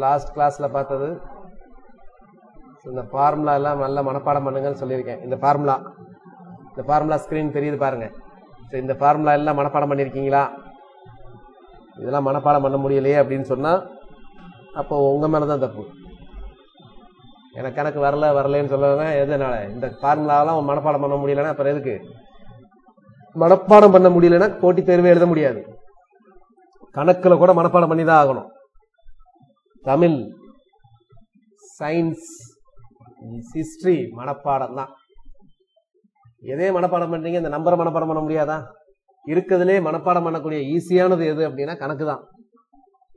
Last கிளாஸ்ல பார்த்தது இந்த ஃபார்முலா எல்லாம் நல்லா மனப்பாடம் பண்ணுங்கன்னு சொல்லியிருக்கேன். இந்த ஃபார்முலா ஸ்கிரீன் தெரியுது பாருங்க. இந்த ஃபார்முலா எல்லாம் மனப்பாடம் பண்ணியிருக்கீங்களா? இதெல்லாம் மனப்பாடம் பண்ண முடியலையே அப்படின்னு சொன்னா அப்போ உங்க மேலதான் தப்பு. எனக்கு கணக்கு வரலன்னு சொல்லுவாங்க. எதனால? இந்த ஃபார்முலாவெல்லாம் மனப்பாடம் பண்ண முடியலன்னா அப்புறம் எதுக்கு? மனப்பாடம் பண்ண முடியலன்னா போட்டி தேர்வு எழுத முடியாது. கணக்குல கூட மனப்பாடம் பண்ணி தான் ஆகணும். தமிழ், சயின்ஸ், ஹிஸ்டரி மனப்பாடம் தான். எதே மனப்பாடம் பண்றீங்க, இந்த நம்பரை மனப்பாடம் பண்ண முடியாதா? இருக்கிறதுலே மனப்பாடம் பண்ணக்கூடிய ஈஸியானது எது அப்படின்னா கணக்கு தான்.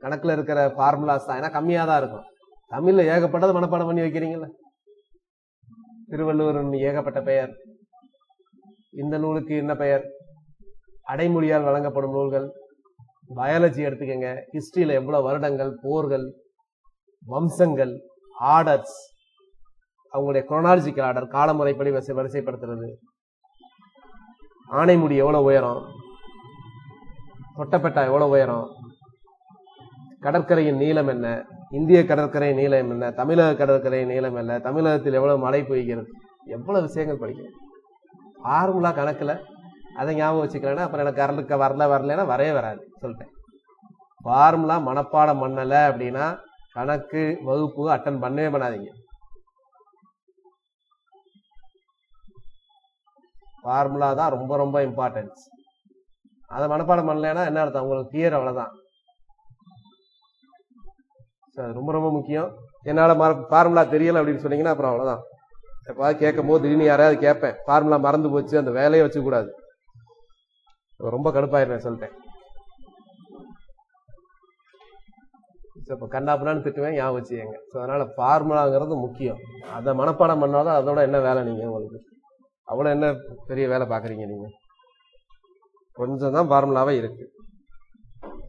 கணக்குல இருக்கிற ஃபார்முலாஸ் தான். ஏன்னா கம்மியா தான் இருக்கும். தமிழ்ல ஏகப்பட்டது மனப்பாடம் பண்ணி வைக்கிறீங்கல்ல. திருவள்ளுவர் ஏகப்பட்ட பெயர். இந்த நூலுக்கு என்ன பெயர்? அடைமொழியால் வழங்கப்படும் நூல்கள். பயாலஜி எடுத்துக்கங்க. ஹிஸ்டரியில எவ்வளவு வருடங்கள், போர்கள், வம்சங்கள், ஆர்டர்ஸ், அவங்களுடைய குரோனாலஜிக்கல் ஆர்டர், காலமுறைப்படி வரிசைப்படுத்துறது. ஆனைமுடி எவ்வளவு உயரம், தொட்டப்பெட்டா எவ்வளவு உயரம், கடற்கரையின் நீளம் என்ன, இந்திய கடற்கரை நீளம் என்ன, தமிழக கடற்கரை நீளம் என்ன, தமிழகத்தில் எவ்வளவு மழை பெய்கிறது, எவ்வளவு விஷயங்கள் படிக்கணும். ஃபார்முலா கணக்குல அதை ஞாபகம் வச்சுக்கலன்னா அப்புறம் எனக்கு கரலுக்கு வரலன்னா வரவே வராது. சொல்லிட்டேன். ஃபார்முலா மனப்பாடம் பண்ணல அப்படின்னா கணக்கு வகுப்பு அட்டன் பண்ணவே பண்ணாதீங்க. ஃபார்முலா தான் ரொம்ப ரொம்ப இம்பார்ட்டன்ஸ். அதை மனப்பாடம் பண்ணலன்னா என்ன அர்த்தம்? உங்களுக்கு கிளியர், அவ்வளவுதான். ரொம்ப ரொம்ப முக்கியம். என்னால ஃபார்முலா தெரியல அப்படின்னு சொன்னீங்கன்னா அப்புறம் அவ்வளவுதான். எப்பாவது கேட்கும் போது திடீர்னு யாரையாவது கேட்பேன், ஃபார்முலா மறந்து போச்சு, அந்த வேலையை வச்சுக்கூடாது. ரொம்ப கடுப்பாயிருந்தேன். சொல்லிட்டேன். இப்ப கண்ணாப்புனான்னு திட்டுவேன், ஞாபகம் வச்சுக்கங்க. அதனால ஃபார்முலாங்கிறது முக்கியம். அதை மனப்பாடம் பண்ணாதான் அதோட என்ன வேலை நீங்க உங்களுக்கு அவ்வளவு என்ன பெரிய வேலை பாக்குறீங்க நீங்க? கொஞ்சம் தான் ஃபார்முலாவே இருக்கு.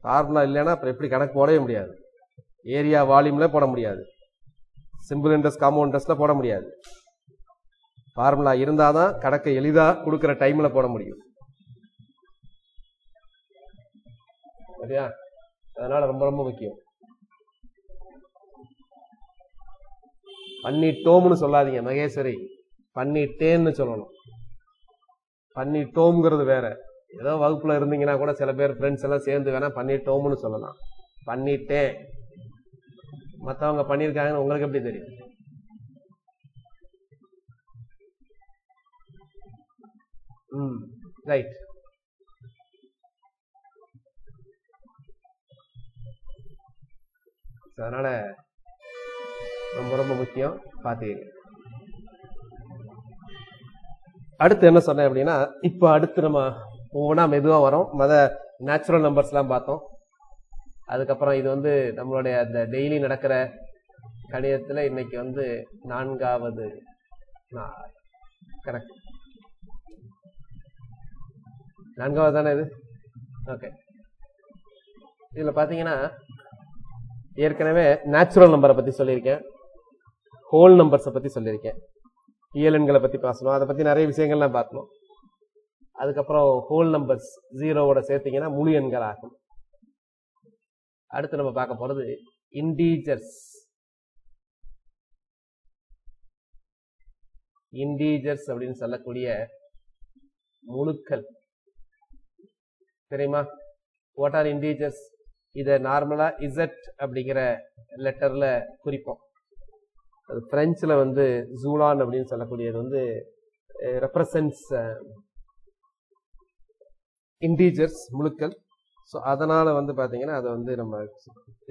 ஃபார்முலா இல்லைன்னா அப்புறம் எப்படி கணக்கு போடவே முடியாது. ஏரியா வால்யூம்ல போட முடியாது. சிம்பிள் இன்ட்ரெஸ்ட், காம்பவுண்ட் இன்ட்ரெஸ்ட்ல போட முடியாது. ஃபார்முலா இருந்தாதான் கணக்கை எளிதா கொடுக்கிற டைம்ல போட முடியும். சரியா? அதனால ரொம்ப ரொம்ப முக்கியம். பண்ணிட்டோம்னு சொல்லாதீங்க மகேஸ்வரி, பண்ணிட்டேன்னு சொல்லணும். பண்ணிட்டோம்ங்கிறது வேற. ஏதோ வகுப்புல இருந்தீங்கன்னா கூட சில பேர் ஃப்ரெண்ட்ஸ் எல்லாம் சேர்ந்து வேணா பண்ணிட்டோம்னு சொல்லலாம். பண்ணிட்டேன், மற்றவங்க பண்ணியிருக்காங்கன்னு உங்களுக்கு எப்படி தெரியும்? ரைட். அதனால ரொம்ப ரொம்ப முக்கியம், பாத்தீங்க. அடுத்து என்ன சொன்னேன் அப்படின்னா, இப்ப அடுத்து நம்ம ஒவ்வொன்றா மெதுவா வரும். நேச்சுரல் நம்பர்ஸ் எல்லாம் பார்த்தோம். அதுக்கப்புறம் இது வந்து நம்மளுடைய அந்த டெய்லி நடக்கிற கணிதத்துல இன்னைக்கு வந்து 4வது கரெக்ட், 4வது தானே இது? ஓகே. இதுல பாத்தீங்கன்னா ஏற்கனவே நேச்சுரல் நம்பரை பத்தி சொல்லியிருக்கேன், ஹோல் நம்பர்ஸை பத்தி சொல்லியிருக்கேன், இயலெண்களை பத்தி பேசணும். அதை பத்தி நிறைய விஷயங்கள்லாம் பார்க்கணும். அதுக்கப்புறம் ஹோல் நம்பர்ஸ் ஜீரோவோட சேர்த்தீங்கன்னா முழு எண்கள் ஆகும். அடுத்து நம்ம பார்க்க போறது இன்டீஜர்ஸ். இன்டீஜர்ஸ் அப்படின்னு சொல்லக்கூடிய முழுக்கள். தெரியுமா? What are integers? இத நார்மலா இசட் அப்படிங்கிற லெட்டர்ல குறிப்போம். அது பிரெஞ்சுல வந்து ஜூலான் அப்படின்னு சொல்லக்கூடியது வந்து ரெப்ரசன்ட்ஸ் இன்டீஜர்ஸ், முழுக்கள். ஸோ அதனால வந்து பாத்தீங்கன்னா அதை வந்து நம்ம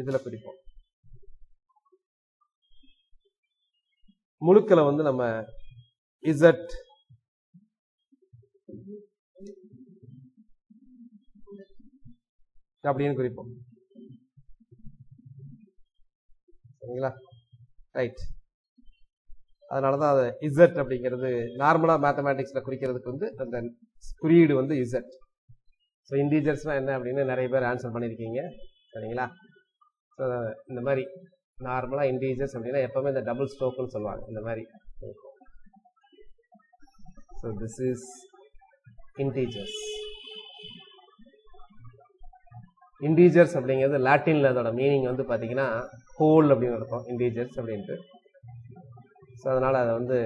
இதுல பிரிப்போம். முழுக்களை வந்து நம்ம இசட் அப்படின்னு குறிப்போம். சரிங்களா? ரைட். அதனாலதான் அது இசட் அப்படிங்கிறது நார்மலா மேத்தமேட்டிக்ஸ்ல குறிக்கிறதுக்கு வந்து அந்த குறியீடு வந்து இசட். ஸோ இன்டீஜர்ஸ்னா என்ன அப்படின்னு நிறைய பேர் ஆன்சர் பண்ணியிருக்கீங்க. சரிங்களா? ஸோ இந்த மாதிரி நார்மலா இன்டீஜர்ஸ் அப்படின்னா எப்பவுமே இந்த டபுள் ஸ்ட்ரோக்னு சொல்லுவாங்க. இந்த மாதிரி. So this is integers. Integers அப்படிங்கிறது லாட்டின்ல அதோட மீனிங் வந்து பார்த்தீங்கன்னா ஹோல் அப்படின்னு இருக்கும் இன்டீஜர்ஸ் அப்படின்ட்டு. ஸோ அதனால அதை வந்து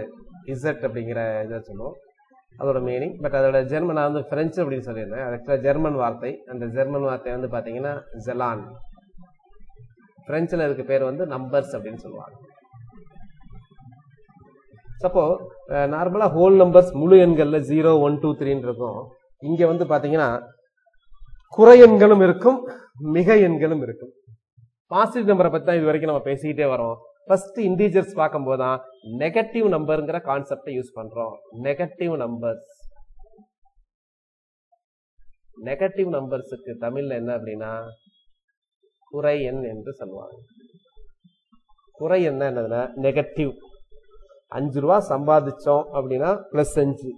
இசட் அப்படிங்கிற இதை சொல்லுவோம் அதோட மீனிங். பட் அதோட ஜெர்மன் நான் வந்து ஃப்ரெஞ்சு அப்படின்னு சொல்லியிருந்தேன். ஆக்சுவலாக ஜெர்மன் வார்த்தை. அந்த ஜெர்மன் வார்த்தை வந்து பார்த்தீங்கன்னா ஜெலான். பிரெஞ்சில் இதுக்கு பேர் வந்து நம்பர்ஸ் அப்படின்னு சொல்லுவாங்க. அப்போ நார்மலாக ஹோல் நம்பர்ஸ் முழு எண்களில் 0, 1, 2, 3 இருக்கும். இங்கே வந்து பார்த்தீங்கன்னா குறை எண்களும் இருக்கும், மிக எண்களும் இருக்கும். பாசிட்டிவ் நம்பரை பற்றி தான் இது வரைக்கும் நம்ம பேசிக்கிட்டே வரோம். ஃபர்ஸ்ட் இன்டீஜர்ஸ் பார்க்கும்போது தான் நெகட்டிவ் நம்பருங்கிற கான்செப்டை யூஸ் பண்றோம். Negative numbers. நெகட்டிவ் நம்பர்ஸுக்கு தமிழ்ல என்ன அப்படின்னா குறை எண் என்று சொல்லுவாங்க. குறை எண் என்னதுன்னா நெகட்டிவ். 5 ரூபா சம்பாதிச்சோம் அப்படின்னா +5,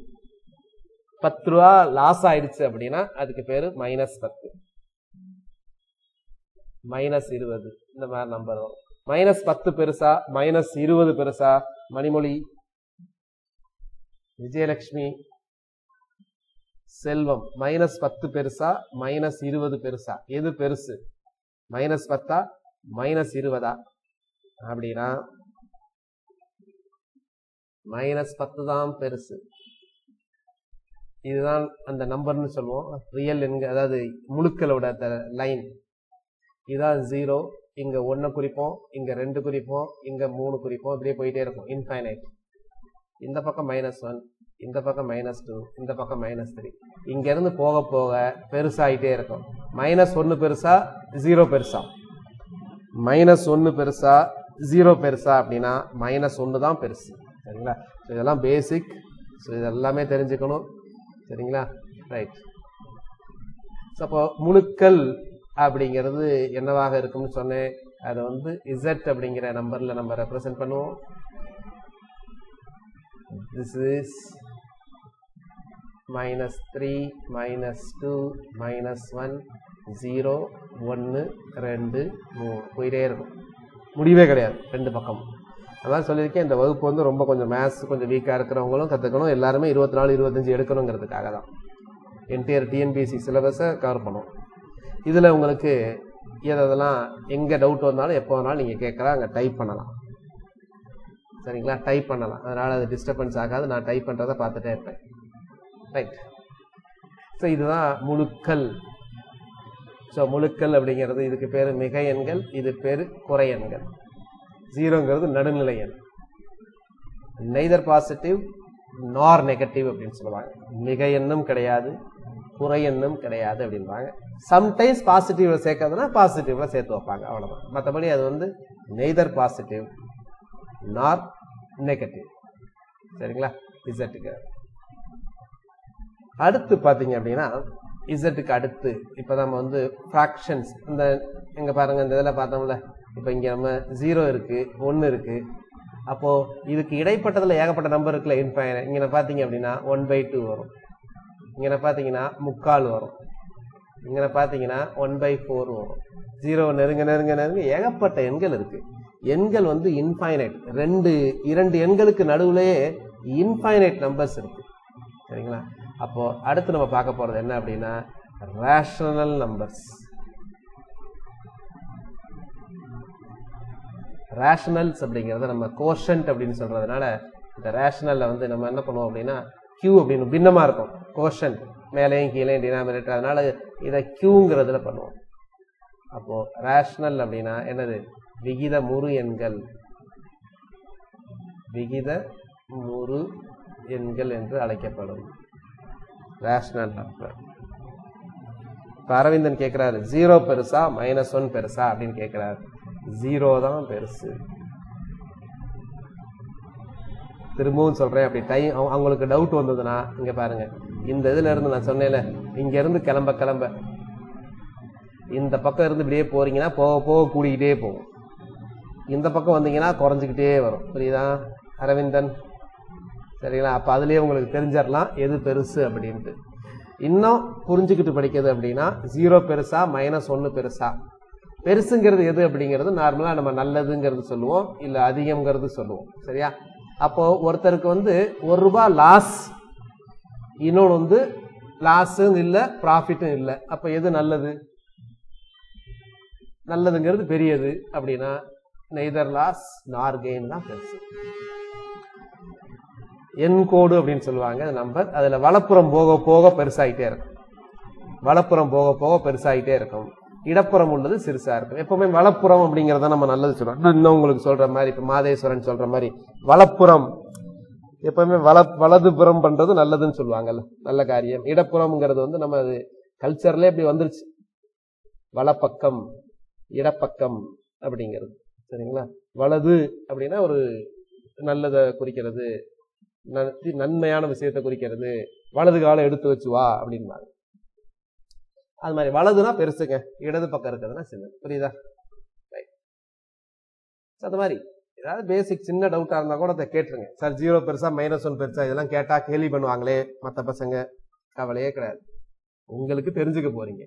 10 ரூபா லாஸ் ஆயிடுச்சு அப்படின்னா அதுக்கு பேரு -10, -20 இந்த மாதிரி நம்பர் வரும். -10 பெருசா -20 பெருசா? மணிமொழி, விஜயலட்சுமி, செல்வம், -10 பெருசா -20 பெருசா? எது பெருசு? -10 -20 அப்படின்னா -10 தான் பெருசு. இதுதான் அந்த நம்பர்னு சொல்லுவோம். ரியல் எண்க, அதாவது முழுக்களோட லைன். இதுதான் 0. இங்க 1 குறிப்போம், இங்க 2 குறிப்போம், இங்க 3 குறிப்போம். இப்படியே போயிட்டே இருக்கும் இன்ஃபைனைட். இந்த பக்கம் -1, இந்த பக்கம் -2, இந்த பக்கம் -3. இங்க இருந்து போக போக பெருசாயிட்டே இருக்கும். -1 பெருசா 0 பெருசா? -1 பெருசா 0 பெருசா அப்படின்னா -1 தான் பெருசு. சரிங்களா? இதெல்லாம் பேசிக். ஸோ இதெல்லாமே தெரிஞ்சுக்கணும். சரிங்களா? ரைட். அப்போ முழுக்கள் அப்படிங்கிறது என்னவாக இருக்கும்னு சொன்னேன். அதை வந்து Z அப்படிங்கிற நம்பர்ல நம்ம ரெப்ரசென்ட் பண்ணுவோம். This is -3, -2, -1, 0, 1, 2, 3 போயிட்டே இருக்கும். முடிவே கிடையாது ரெண்டு பக்கம். அதான் சொல்லியிருக்கேன், இந்த வகுப்பு வந்து ரொம்ப கொஞ்சம் மேத்ஸ் கொஞ்சம் வீக்காக இருக்கிறவங்களும் கற்றுக்கணும். எல்லாருமே 24, 25 எடுக்கணுங்கிறதுக்காக தான் என்டையர் டிஎன்பிஎஸ்சி சிலபஸை கவர் பண்ணும். இதில் உங்களுக்கு எதெல்லாம் எங்கே டவுட் வந்தாலும் எப்போ வேணாலும் நீங்கள் கேட்கலாம், அங்கே டைப் பண்ணலாம். சரிங்களா? டைப் பண்ணலாம். அதனால் அது டிஸ்டர்பன்ஸ் ஆகாது. நான் டைப் பண்ணுறதை பார்த்துட்டே இருப்பேன். ரைட். ஸோ இதுதான் முழுக்கள். ஸோ முழுக்கள் அப்படிங்கிறது இதுக்கு பேர் மிக எண்கள், இது பேர் குறை எண்கள். 0ங்கிறது நடுநிலை எண். நெய்தர் பாசிட்டிவ் நார் நெகட்டிவ் அப்படின்னு சொல்லுவாங்க. மிக எண்ணும் கிடையாது, குறை எண்ணும் கிடையாது அப்படின்வாங்க. சம்டைம்ஸ் பாசிட்டிவ்ல சேர்க்கறதுனா பாசிட்டிவ்ல சேர்த்து வைப்பாங்க, அவ்வளவுதான். மற்றபடி அது வந்து நெய்தர் பாசிட்டிவ் நார் நெகட்டிவ். சரிங்களா? இசட்டுக்கு அடுத்து பாத்தீங்க அப்படின்னா, இசட்டுக்கு அடுத்து இப்ப நம்ம வந்து ஃபிராக்ஷன்ஸ், இந்த எங்க பாருங்க இந்த இதில் பார்த்தோம்ல, இப்ப இங்க நம்ம 0 இருக்கு, 1 இருக்கு. அப்போ இதுக்கு இடைப்பட்டதுல ஏகப்பட்ட நம்பர் இருக்குல்ல, இன்ஃபைனைட். இங்க பாத்தீங்க அப்படின்னா 1/2 வரும், இங்க பாத்தீங்கன்னா 3/4 வரும், இங்க பாத்தீங்கன்னா 1/4 வரும். 0 நெருங்க நெருங்க நெருங்க ஏகப்பட்ட எண்கள் இருக்கு. எண்கள் வந்து இன்ஃபைனைட். இரண்டு எண்களுக்கு நடுவுலயே இன்ஃபைனைட் நம்பர்ஸ் இருக்கு. சரிங்களா? அப்போ அடுத்து நம்ம பார்க்க போறது என்ன அப்படின்னா ரேஷனல் நம்பர்ஸ். ரேஷனல்ஸ் அப்படிங்கறத நம்ம கோஷன்ட் அப்படின்னு சொல்றதுனால இந்த ரேஷனல்ல வந்து நம்ம என்ன பண்ணுவோம் அப்படின்னா கியூ அப்படின்னு பின்னமா இருக்கும். கோஷன்ட் மேலேயும் கீழே டினாமினேட்டர், அதனால இதை கியூங்கிறதுல பண்ணுவோம். அப்போ ரேஷனல் அப்படின்னா என்னது? விகித முறு எண்கள். விகித முறு எண்கள் என்று அழைக்கப்படும் ரேஷனல் நம்பர். இப்ப அரவிந்தன் கேட்கிறாரு 0 பெருசா -1 பெருசா அப்படின்னு கேட்கிறாரு. 0 தான் பெருசு. திரும்பவும் சொல்றேன், அப்படி அவங்களுக்கு டவுட் வந்ததுன்னா இங்க பாருங்க, இந்த இதுல இருந்து நான் சொன்னேன்ல, இங்க இருந்து கிளம்ப இந்த பக்கம் இருந்து இப்படியே போறீங்கன்னா போக போக கூடிக்கிட்டே போகும். இந்த பக்கம் வந்தீங்கன்னா குறைஞ்சிக்கிட்டே வரும். புரியுதா அரவிந்தன்? சரிங்களா? அப்ப அதுலயே உங்களுக்கு தெரிஞ்சிடலாம் எது பெருசு அப்படின்ட்டு. இன்னும் புரிஞ்சுக்கிட்டு படிக்கிறது அப்படின்னா 0 பெருசா -1 பெருசா? பெருசுங்கிறது எது அப்படிங்கிறது நார்மலா நம்ம நல்லதுங்கிறது சொல்லுவோம், இல்ல அதிகம்ங்கிறது சொல்லுவோம். சரியா? அப்போ ஒருத்தருக்கு வந்து ₹1 லாஸ், இன்னொன்று வந்து லாஸும் இல்ல ப்ராஃபிட்டும் இல்லை. அப்ப எது நல்லது? நல்லதுங்கிறது பெரியது அப்படின்னா நெய்தர் லாஸ் நார் கெயின் தான் பெருசு. என் கோடு அப்படின்னு சொல்லுவாங்க நம்பர். அதுல வலப்புறம் போக போக பெருசாயிட்டே இருக்கும். வலப்புறம் போக போக பெருசாயிட்டே இருக்கும். இடப்புறம் உள்ளது சிறுசா இருக்கும். எப்பவுமே வலப்புறம் அப்படிங்கறத நம்ம நல்லது சொல்றோம். இன்னும் உங்களுக்கு சொல்ற மாதிரி இப்ப மாதேஸ்வரன் சொல்ற மாதிரி வலப்புறம் எப்பவுமே வலதுபுறம் பண்றது நல்லதுன்னு சொல்லுவாங்கல்ல, நல்ல காரியம். இடப்புறம்ங்கிறது வந்து நம்ம அது கல்ச்சர்ல இப்படி வந்துருச்சு. வலப்பக்கம் இடப்பக்கம் அப்படிங்கிறது சரிங்களா. வலது அப்படின்னா ஒரு நல்லதை குறிக்கிறது, நன்மையான விஷயத்தை குறிக்கிறது. வலது காலம் எடுத்து வச்சு வா அப்படின்பாங்க. அது மாதிரி வலதுனா பெருசுங்க, இடது பக்கம் இருக்கிறதுனா சின்னது. புரியுதா? அது மாதிரி ஏதாவது பேசிக் சின்ன டவுட்டா இருந்தா கூட அதை கேட்டுருங்க. சார் 0 பெருசா -1 பெருசா இதெல்லாம் கேட்டா கேள்வி பண்ணுவாங்களே மற்ற பசங்க. கவலையே கிடையாது, உங்களுக்கு தெரிஞ்சுக்க போறீங்க.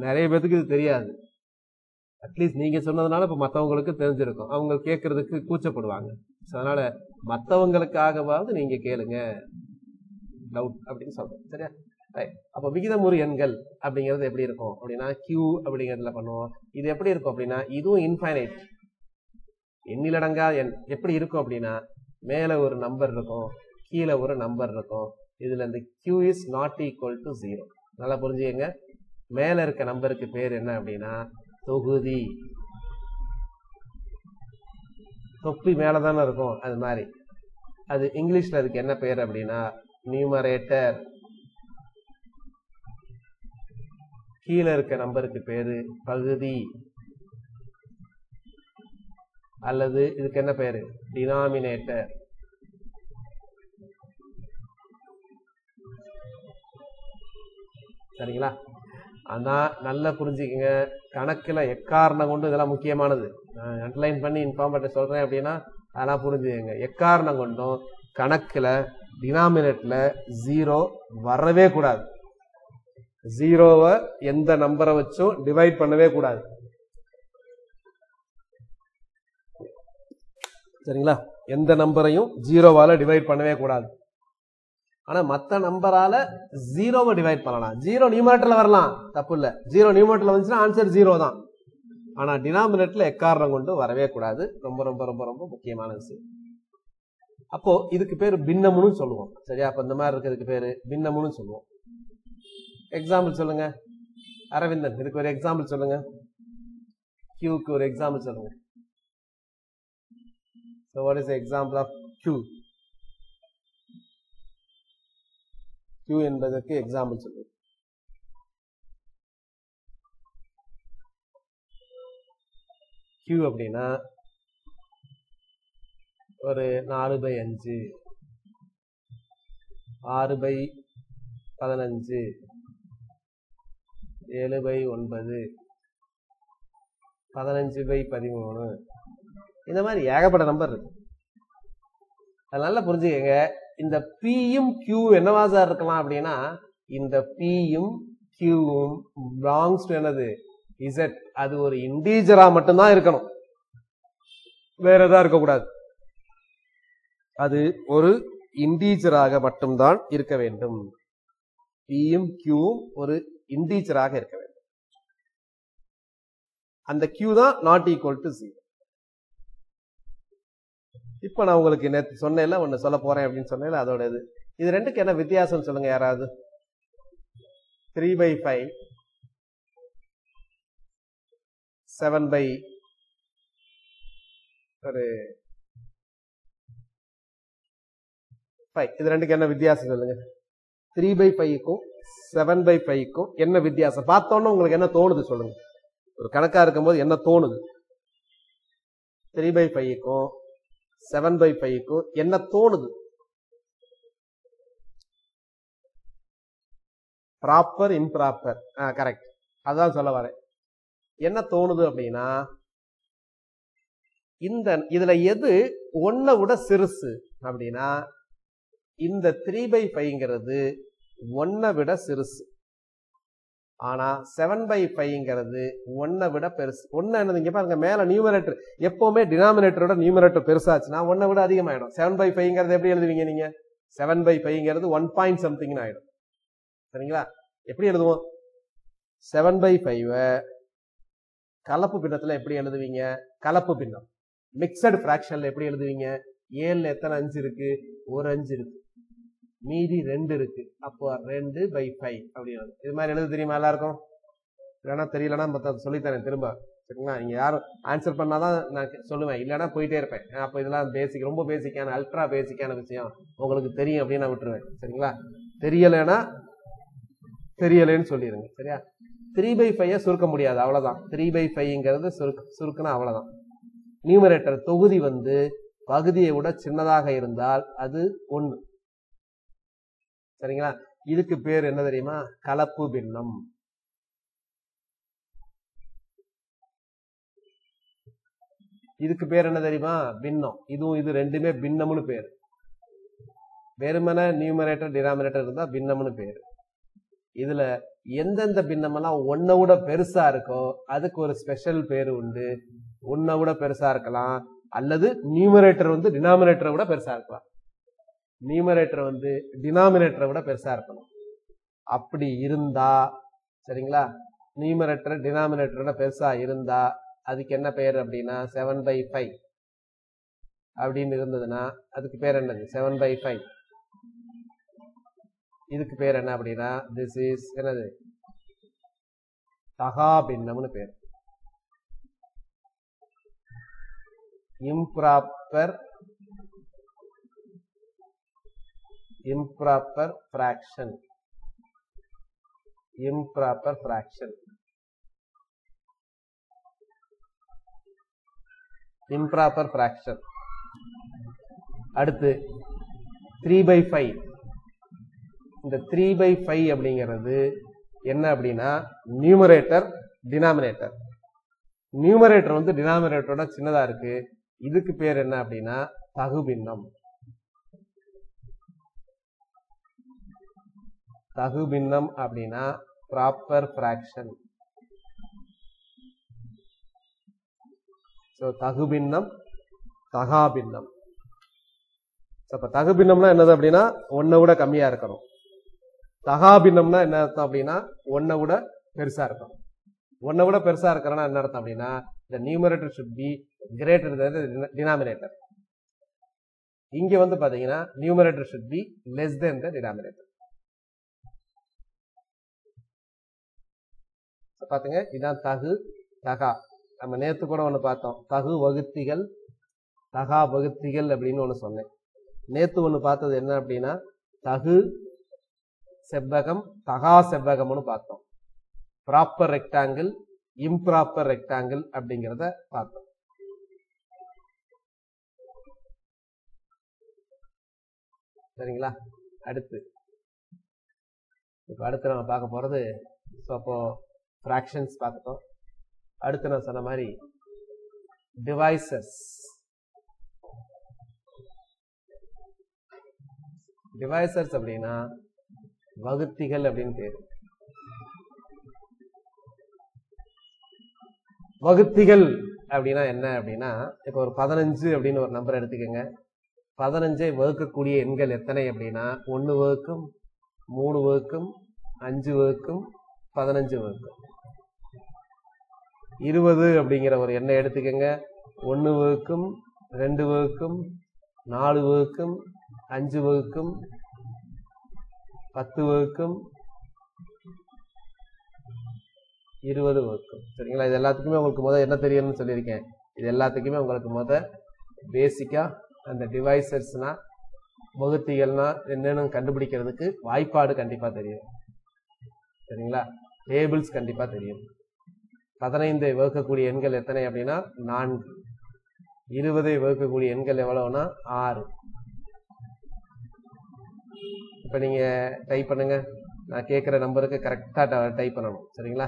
நிறைய பேருக்கு இது தெரியாது. அட்லீஸ்ட் நீங்க சொன்னதுனால இப்ப மற்றவங்களுக்கு தெரிஞ்சிருக்கும். அவங்க கேட்கறதுக்கு கூச்சப்படுவாங்க. அதனால மற்றவங்களுக்காகவாவது நீங்க கேளுங்க டவுட் அப்படின்னு சொல்றேன். சரியா? அப்ப விகிதமுறு எண்கள் அப்படிங்கிறது எப்படி இருக்கும் அப்படின்னா Q அப்படிங்கிறதுல பண்ணுவோம். இது எப்படி இருக்கும் அப்படின்னா இதுவும் இன்ஃபைனைட், எண்ணிலடங்கா எண். எப்படி இருக்கும் அப்படின்னா மேல ஒரு நம்பர் இருக்கும், கீழே ஒரு நம்பர் இருக்கும். இதுல இந்த Q is not equal to 0. நல்லா புரிஞ்சுக்கங்க. மேல இருக்க நம்பருக்கு பேர் என்ன அப்படின்னா தொகுதி. தொப்பி மேலதானே இருக்கும், அது மாதிரி. அது இங்கிலீஷ்ல அதுக்கு என்ன பேர் அப்படின்னா நியூமரேட்டர். கீழே இருக்க நம்பருக்கு பேரு பகுதி, அல்லது இதுக்கு என்ன பேரு டினாமினேட்டர். சரிங்களா? ஆனா நல்லா புரிஞ்சுக்கங்க, கணக்குல எக்காரணம் கொண்டு இதெல்லாம் முக்கியமானது. நான் அண்டர்லைன் பண்ணி இன்ஃபார்ம் பண்ண சொல்றேன் அப்படின்னா அதெல்லாம் புரிஞ்சுக்கங்க. எக்காரணம் கொண்டும் கணக்குல டினாமினேட்டர்ல 0 வரவே கூடாது. 0வை எந்த நம்பரை வச்சும் டிவைட் பண்ணவே கூடாது. சரிங்களா? எந்த நம்பரையும் 0வால டிவைட் பண்ணவே கூடாது. ஆனா மத்த நம்பரால 0வை டிவைட் பண்ணலாம். 0 நியூமரேட்டர்ல வரலாம், தப்பு இல்ல. 0 நியூமரேட்டர்ல வந்துச்சுன்னா ஆன்சர் 0 தான். ஆனா டினாமினேட்டர்ல எக்காரணம் கொண்டு வரவே கூடாது. ரொம்ப ரொம்ப ரொம்ப ரொம்ப முக்கியமான விஷயம். அப்போ இதுக்கு பேரு பின்னமுன்னு சொல்லுவோம். சரியா? அப்ப இந்த மாதிரி இருக்கிறதுக்கு பேரு பின்னமுன்னு சொல்லுவோம். எக்ஸாம்பிள் சொல்லுங்க அரவிந்தன். இதுக்கு ஒரு எக்ஸாம்பிள் சொல்லுங்க. Qக்கு ஒரு எக்ஸாம்பிள் சொல்லுங்க. So what is the example of Q? Q என்பதற்கு எக்ஸாம்பிள் சொல்லுங்க. Q அப்படின்னா ஒரு 4/5, 6/15, 7/9, 15/13, இந்த மாதிரி ஏகப்பட்ட நம்பர் இருக்கு. அது நல்லா புரிஞ்சுக்கங்க. இந்த Pயும் Q என்னவா சார் இருக்கலாம் அப்படின்னா இந்த Pயும் Qவும் பிலாங்ஸ் டு என்னது Z. அது ஒரு இன்டீஜரா மட்டும்தான் இருக்கணும், வேற எதா இருக்கக்கூடாது. அது ஒரு இன்டீஜராக மட்டும்தான் இருக்க வேண்டும். Pயும் Qவும் ஒரு இன்டீஜராக இருக்க வேண்டும். அந்த Q தான் நாட் ஈக்குவல் டு 0. இப்ப நான் உங்களுக்கு நேற்று சொன்னேன்ல, ஒன்னு சொல்ல போறேன் அப்படின்னு சொன்னேன்ல, அதோட இது ரெண்டுக்கு என்ன வித்தியாசம் சொல்லுங்க யாராவது. 3/5, 7/5, இது ரெண்டுக்கு என்ன வித்தியாசம் சொல்லுங்க. 3/5க்கும் 7/5க்கும் என்ன வித்தியாசம்? பார்த்தோன்னு உங்களுக்கு என்ன தோணுது சொல்லுங்க. ஒரு கணக்கா இருக்கும்போது என்ன தோணுது? 3/5க்கும் 7/5க்கும் என்ன தோணுது? ப்ராப்பர் இம்ப்ராப்பர், கரெக்ட், அதான் சொல்ல வரேன். என்ன தோணுது அப்படின்னா இதுல எது 1 விட சிறுசு அப்படின்னா இந்த 3/5ங்கிறது 1 விட சிறுசு. ஆனா 7/5ங்கிறது 1 விட பெருசு. 1 என்னது இங்க பாருங்க, மேல நியூமரேட்டர் எப்பவுமே டினாமினேட்டரோட நியூமரேட்டர் பெருசாச்சுன்னா 1 விட அதிகமாயிடும். 7/5ங்கிறது எப்படி எழுதுவீங்க நீங்க? 7/5ங்கிறது 1 பாயிண்ட் சம்திங் ஆயிடும். சரிங்களா? எப்படி எழுதுவோம்? 7/5 கலப்பு பின்னத்துல எப்படி எழுதுவீங்க? கலப்பு பின்னம் மிக்சடு ஃபிராக்ஷன்ல எப்படி எழுதுவீங்க? 7ல எத்தனை 5 இருக்கு? ஒரு 5 இருக்கு, மீதி 2 இருக்கு. அப்போ 2/5 அப்படின்னு. இது மாதிரி எழுத தெரியுமா எல்லாருக்கும்? இல்லைன்னா தெரியலன்னா மற்ற சொல்லித்தரேன் திரும்ப. சரிங்களா? நீங்க யாரும் ஆன்சர் பண்ணாதான் நான் சொல்லுவேன், இல்லைன்னா போயிட்டே இருப்பேன். அப்போ இதெல்லாம் பேசிக், ரொம்ப பேசிக்கான, அல்ட்ரா பேசிக்கான விஷயம் உங்களுக்கு தெரியும் அப்படின்னு நான் விட்டுருவேன். சரிங்களா? தெரியலைன்னா தெரியலைன்னு சொல்லிடுங்க. சரியா? 3/5 சுருக்க முடியாது, அவ்வளவுதான். 3/5ங்கிறது சுருக்குனா அவ்வளவுதான். நியூமரேட்டர் தொகுதி வந்து பகுதியை விட சின்னதாக இருந்தால் அது 1. சரிங்களா? இதுக்கு பேர் என்ன தெரியுமா? கலப்பு பின்னம். இதுக்கு பேர் என்ன தெரியுமா? பின்னம். இதுவும் இது ரெண்டுமே பின்னம்னு பேர். வெறுமனே நியூமரேட்டர் டினாமினேட்டர் இருந்தா பின்னம்னு பேர். இதுல எந்தெந்த பின்னமெல்லாம் 1 விட பெருசா இருக்கோ அதுக்கு ஒரு ஸ்பெஷல் பேரு உண்டு. 1 விட பெருசா இருக்கலாம், அல்லது நியூமரேட்டர் வந்து டினாமினேட்டரை விட பெருசா இருக்கலாம். நியூமரேட்டர் வந்து டினாமினேட்டரை விட பெருசா இருக்கணும். அப்படி இருந்தா, சரிங்களா, நியூமரேட்டர் டினாமினேட்டரோட பெருசா இருந்தா அதுக்கு என்ன பேர் அப்படின்னா 7/5 அப்படின்னு இருந்ததுன்னா அதுக்கு பேர் என்னது? 7/5. இதுக்கு பேர் என்ன அப்படின்னா திஸ் இஸ் என்னது? தகா பின்னம்னு பேர். Improper fraction. Improper fraction. Improper fraction. அடுத்து 3/5. இந்த 3/5 அப்படிங்கிறது என்ன அப்படின்னா நியூமரேட்டர் டினாமினேட்டர். நியூமரேட்டர் வந்து டினாமினேட்டரோட சின்னதா இருக்கு. இதுக்கு பேர் என்ன அப்படின்னா தகுபின்னம். தகுபின்னம் அப்படின்னா ப்ராப்பர் ஃபிராக்ஷன். தகுபின்னம், தகாபின்னம். அப்ப தகுபின்னம்னா என்னது அப்படின்னா 1 விட கம்மியா இருக்கணும். தகாபின்னம்னா என்ன அர்த்தம் அப்படின்னா 1 விட பெருசா இருக்கணும். 1 விட பெருசா இருக்கிறனா என்ன அர்த்தம் அப்படின்னா the numerator should be greater than the denominator. இங்க வந்து பாத்தீங்கன்னா numerator should be less than the denominator. பாத்துங்க, இதான் தகு தகா. நம்ம நேத்து கூட ஒண்ணு பார்த்தோம், தகு வகுத்திகள் தகா வகுத்திகள் அப்படின்னு ஒண்ணு சொன்னேன். நேத்து ஒண்ணு பார்த்தது என்ன அப்படின்னா தகு செவ்வகம் தகா செவ்வகம்னு பார்த்தோம். ப்ராப்பர் ரெக்டாங்கிள், இம்ப்ராப்பர் ரெக்டாங்கிள் அப்படிங்கிறத பார்த்தோம். சரிங்களா? அடுத்து நம்ம பார்க்க போறது அப்போ ஃபிராக்ஷன்ஸ் பார்த்துட்டோம். அடுத்து நான் சொன்ன மாதிரி டிவைசஸ். டிவைசர்ஸ் அப்படின்னா வகுத்திகள் அப்படின்னு பேரு. வகுத்திகள் அப்படின்னா என்ன அப்படின்னா, இப்ப ஒரு 15 அப்படின்னு ஒரு நம்பர் எடுத்துக்கோங்க. 15ஐ வகுக்கக்கூடிய எண்கள் எத்தனை அப்படின்னா 1 வகுக்கும், 3 வகுக்கும், 5 வகுக்கும், 15 வகுக்கும். 20 அப்படிங்கிற ஒரு எண்ணை எடுத்துக்கோங்க. 1 வகுக்கும், 2 வகுக்கும், 4 வகுக்கும், 5 வகுக்கும், 10 வகுக்கும், 20 வகுக்கும். சரிங்களா? இது எல்லாத்துக்குமே உங்களுக்கு என்ன தெரியணும்னு சொல்லியிருக்கேன். இது எல்லாத்துக்குமே உங்களுக்கு பேசிக்கா அந்த டிவைசர்ஸ்னா வகுத்திகள்னா என்னன்னு கண்டுபிடிக்கிறதுக்கு வாய்ப்பாடு கண்டிப்பா தெரியும். சரிங்களா? டேபிள்ஸ் கண்டிப்பா தெரியும். 15ஐ வகுக்கக்கூடிய எண்கள் எத்தனை அப்படின்னா 4. 20ஐ வகுக்கக்கூடிய எண்கள் எவ்வளவுனா 6. இப்ப நீங்க டைப் பண்ணுங்க. நான் கேட்கிற நம்பருக்கு கரெக்டா டைப் பண்ணணும். சரிங்களா?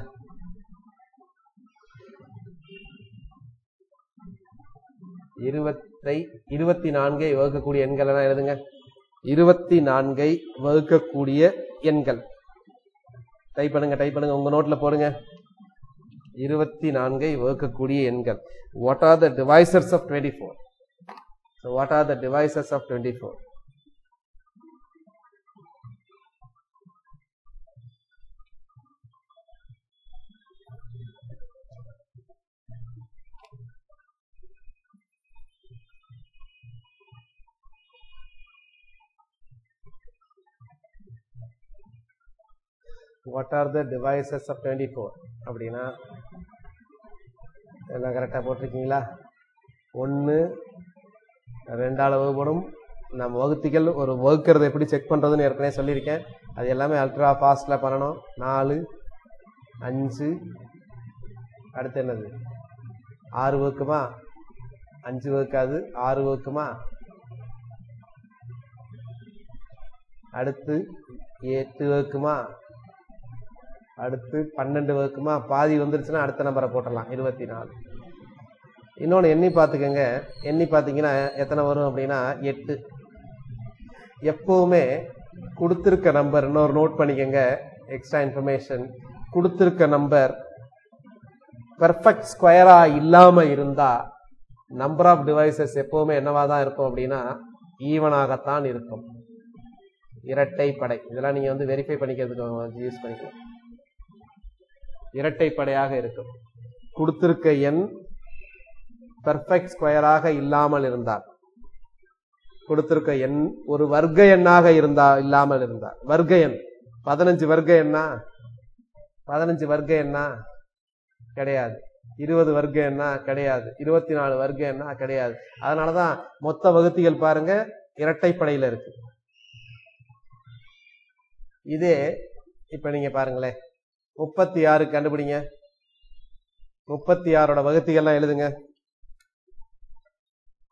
இருபத்தை 24ஐ வகுக்கக்கூடிய எண்கள் எல்லாம் எழுதுங்க. 24ஐ வகுக்கக்கூடிய எண்கள் டைப் பண்ணுங்க. உங்க நோட்ல போடுங்க. 24ஐ வகுக்கக்கூடிய எண்கள். What are the divisors of 24? So what are the divisors of 24? What are the divisors of 24 அப்படின்னா எல்லாம் கரெக்டாக போட்டிருக்கீங்களா? 1 2ஆல் வகுப்படும். நம்ம வகுத்திகள் ஒரு வகுக்கிறத எப்படி செக் பண்ணுறதுன்னு ஏற்கனவே சொல்லியிருக்கேன். அது எல்லாமே அல்ட்ரா ஃபாஸ்ட்டில் பண்ணணும். 4 5 அடுத்து என்னது 6 வகுக்குமா? 5 வகுக்காது, 6 வகுக்குமா? அடுத்து 8 வகுக்குமா? அடுத்து 12 வகுக்குமா? பாதி வந்துருச்சுன்னா அடுத்த நம்பரை போட்டலாம், 24. இன்னொன்று எண்ணி பார்த்துக்கங்க. எண்ணி பார்த்தீங்கன்னா எத்தனை வரும் அப்படின்னா 8. எப்பவுமே கொடுத்துருக்க நம்பர், இன்னொரு நோட் பண்ணிக்கங்க எக்ஸ்ட்ரா இன்ஃபர்மேஷன், கொடுத்துருக்க நம்பர் பெர்ஃபெக்ட் ஸ்கொயரா இல்லாம இருந்தா நம்பர் ஆஃப் டிவைசஸ் எப்பவுமே என்னவா தான் இருக்கும் அப்படின்னா ஈவனாகத்தான் இருக்கும். இரட்டைப்படை, இதெல்லாம் நீங்க வந்து வெரிஃபை பண்ணிக்கிறதுக்கு யூஸ் பண்ணிக்கலாம். இரட்டைப்படையாக இருக்கும். கொடுத்திருக்க எண் பெர்ஃபெக்ட் ஸ்கொயராக இல்லாமல் இருந்தால், கொடுத்திருக்க எண் ஒரு வர்க்க எண்ணாக இல்லாமல் இருந்தால், வர்க்க எண் 15 வர்க்க எண்ணா? 15 வர்க்க எண்ணா? கிடையாது. 20 வர்க்க எண்ணா? கிடையாது. 24 வர்க்க எண்ணா? கிடையாது. அதனாலதான் மொத்த வகுத்திகள் பாருங்க இரட்டைப்படையில இருக்கு. இதே இப்ப நீங்க பாருங்களேன், 36 கண்டுபிடிங்க. 36ஓட வகுத்திகள்லாம் எழுதுங்க.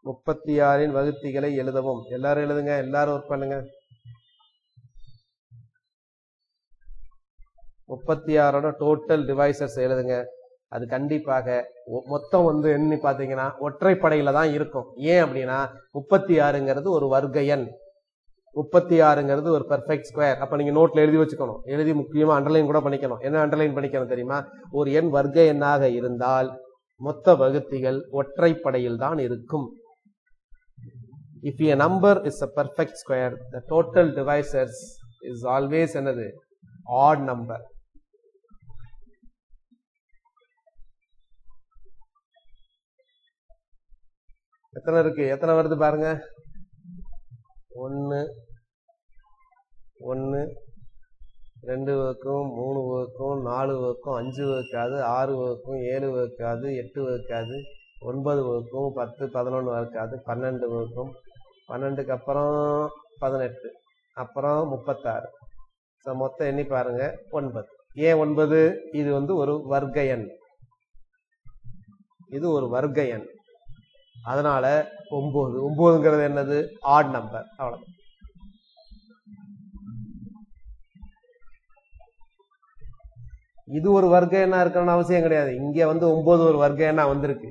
36இன் வகுத்திகளை எழுதவும். எல்லாரும் எழுதுங்க, எல்லாரும் ஒர்க் பண்ணுங்க. 36ஓட டோட்டல் டிவைசஸ் எழுதுங்க. அது கண்டிப்பாக மொத்தம் வந்து எண்ணி பாத்தீங்கன்னா ஒற்றைப்படையில தான் இருக்கும். ஏன் அப்படின்னா 36ங்கிறது ஒரு வர்க்க எண், 36ங்கிறது ஒரு பெர்ஃபெக்ட் ஸ்கொயர். அப்ப நீங்க நோட்ல எழுதி வச்சுக்கணும். எழுதி முக்கியமா அண்டர்லைன் கூட பண்ணிக்கணும். என்ன அண்டர்லைன் பண்ணிக்கணும் தெரியுமா? ஒரு எண் வர்க்க எண்ணாக இருந்தால் மொத்த வகுத்திகள் ஒற்றைப்படையில் தான் இருக்கும். If a number is a perfect square, the total divisors is always another odd number. எத்தனை இருக்கு? எத்தனை வருது பாருங்க. 1 1 2 வகுக்கும், 3 வகுக்கும், 4 வகுக்கும், 5 வகுக்காது, 6 வகுக்கும், 7 வகுக்காது, 8 வகுக்காது, 9 வகுக்கும், 10 11 வகுக்காது, 12 வகுக்கும், 12க்கு அப்புறம் 18, அப்புறம் 36. மொத்தம் எண்ணி பாருங்க 9. ஏன் 9? இது வந்து ஒரு வர்க்க எண், இது ஒரு வர்க்க எண். அதனால 9. 9ங்கிறது என்னது? Add number. அவ்வளவு. இது ஒரு வர்க்க எண்ணா இருக்கணும்னு அவசியம் கிடையாது. இங்க வந்து 9 ஒரு வர்க்க எண்ணா வந்திருக்கு.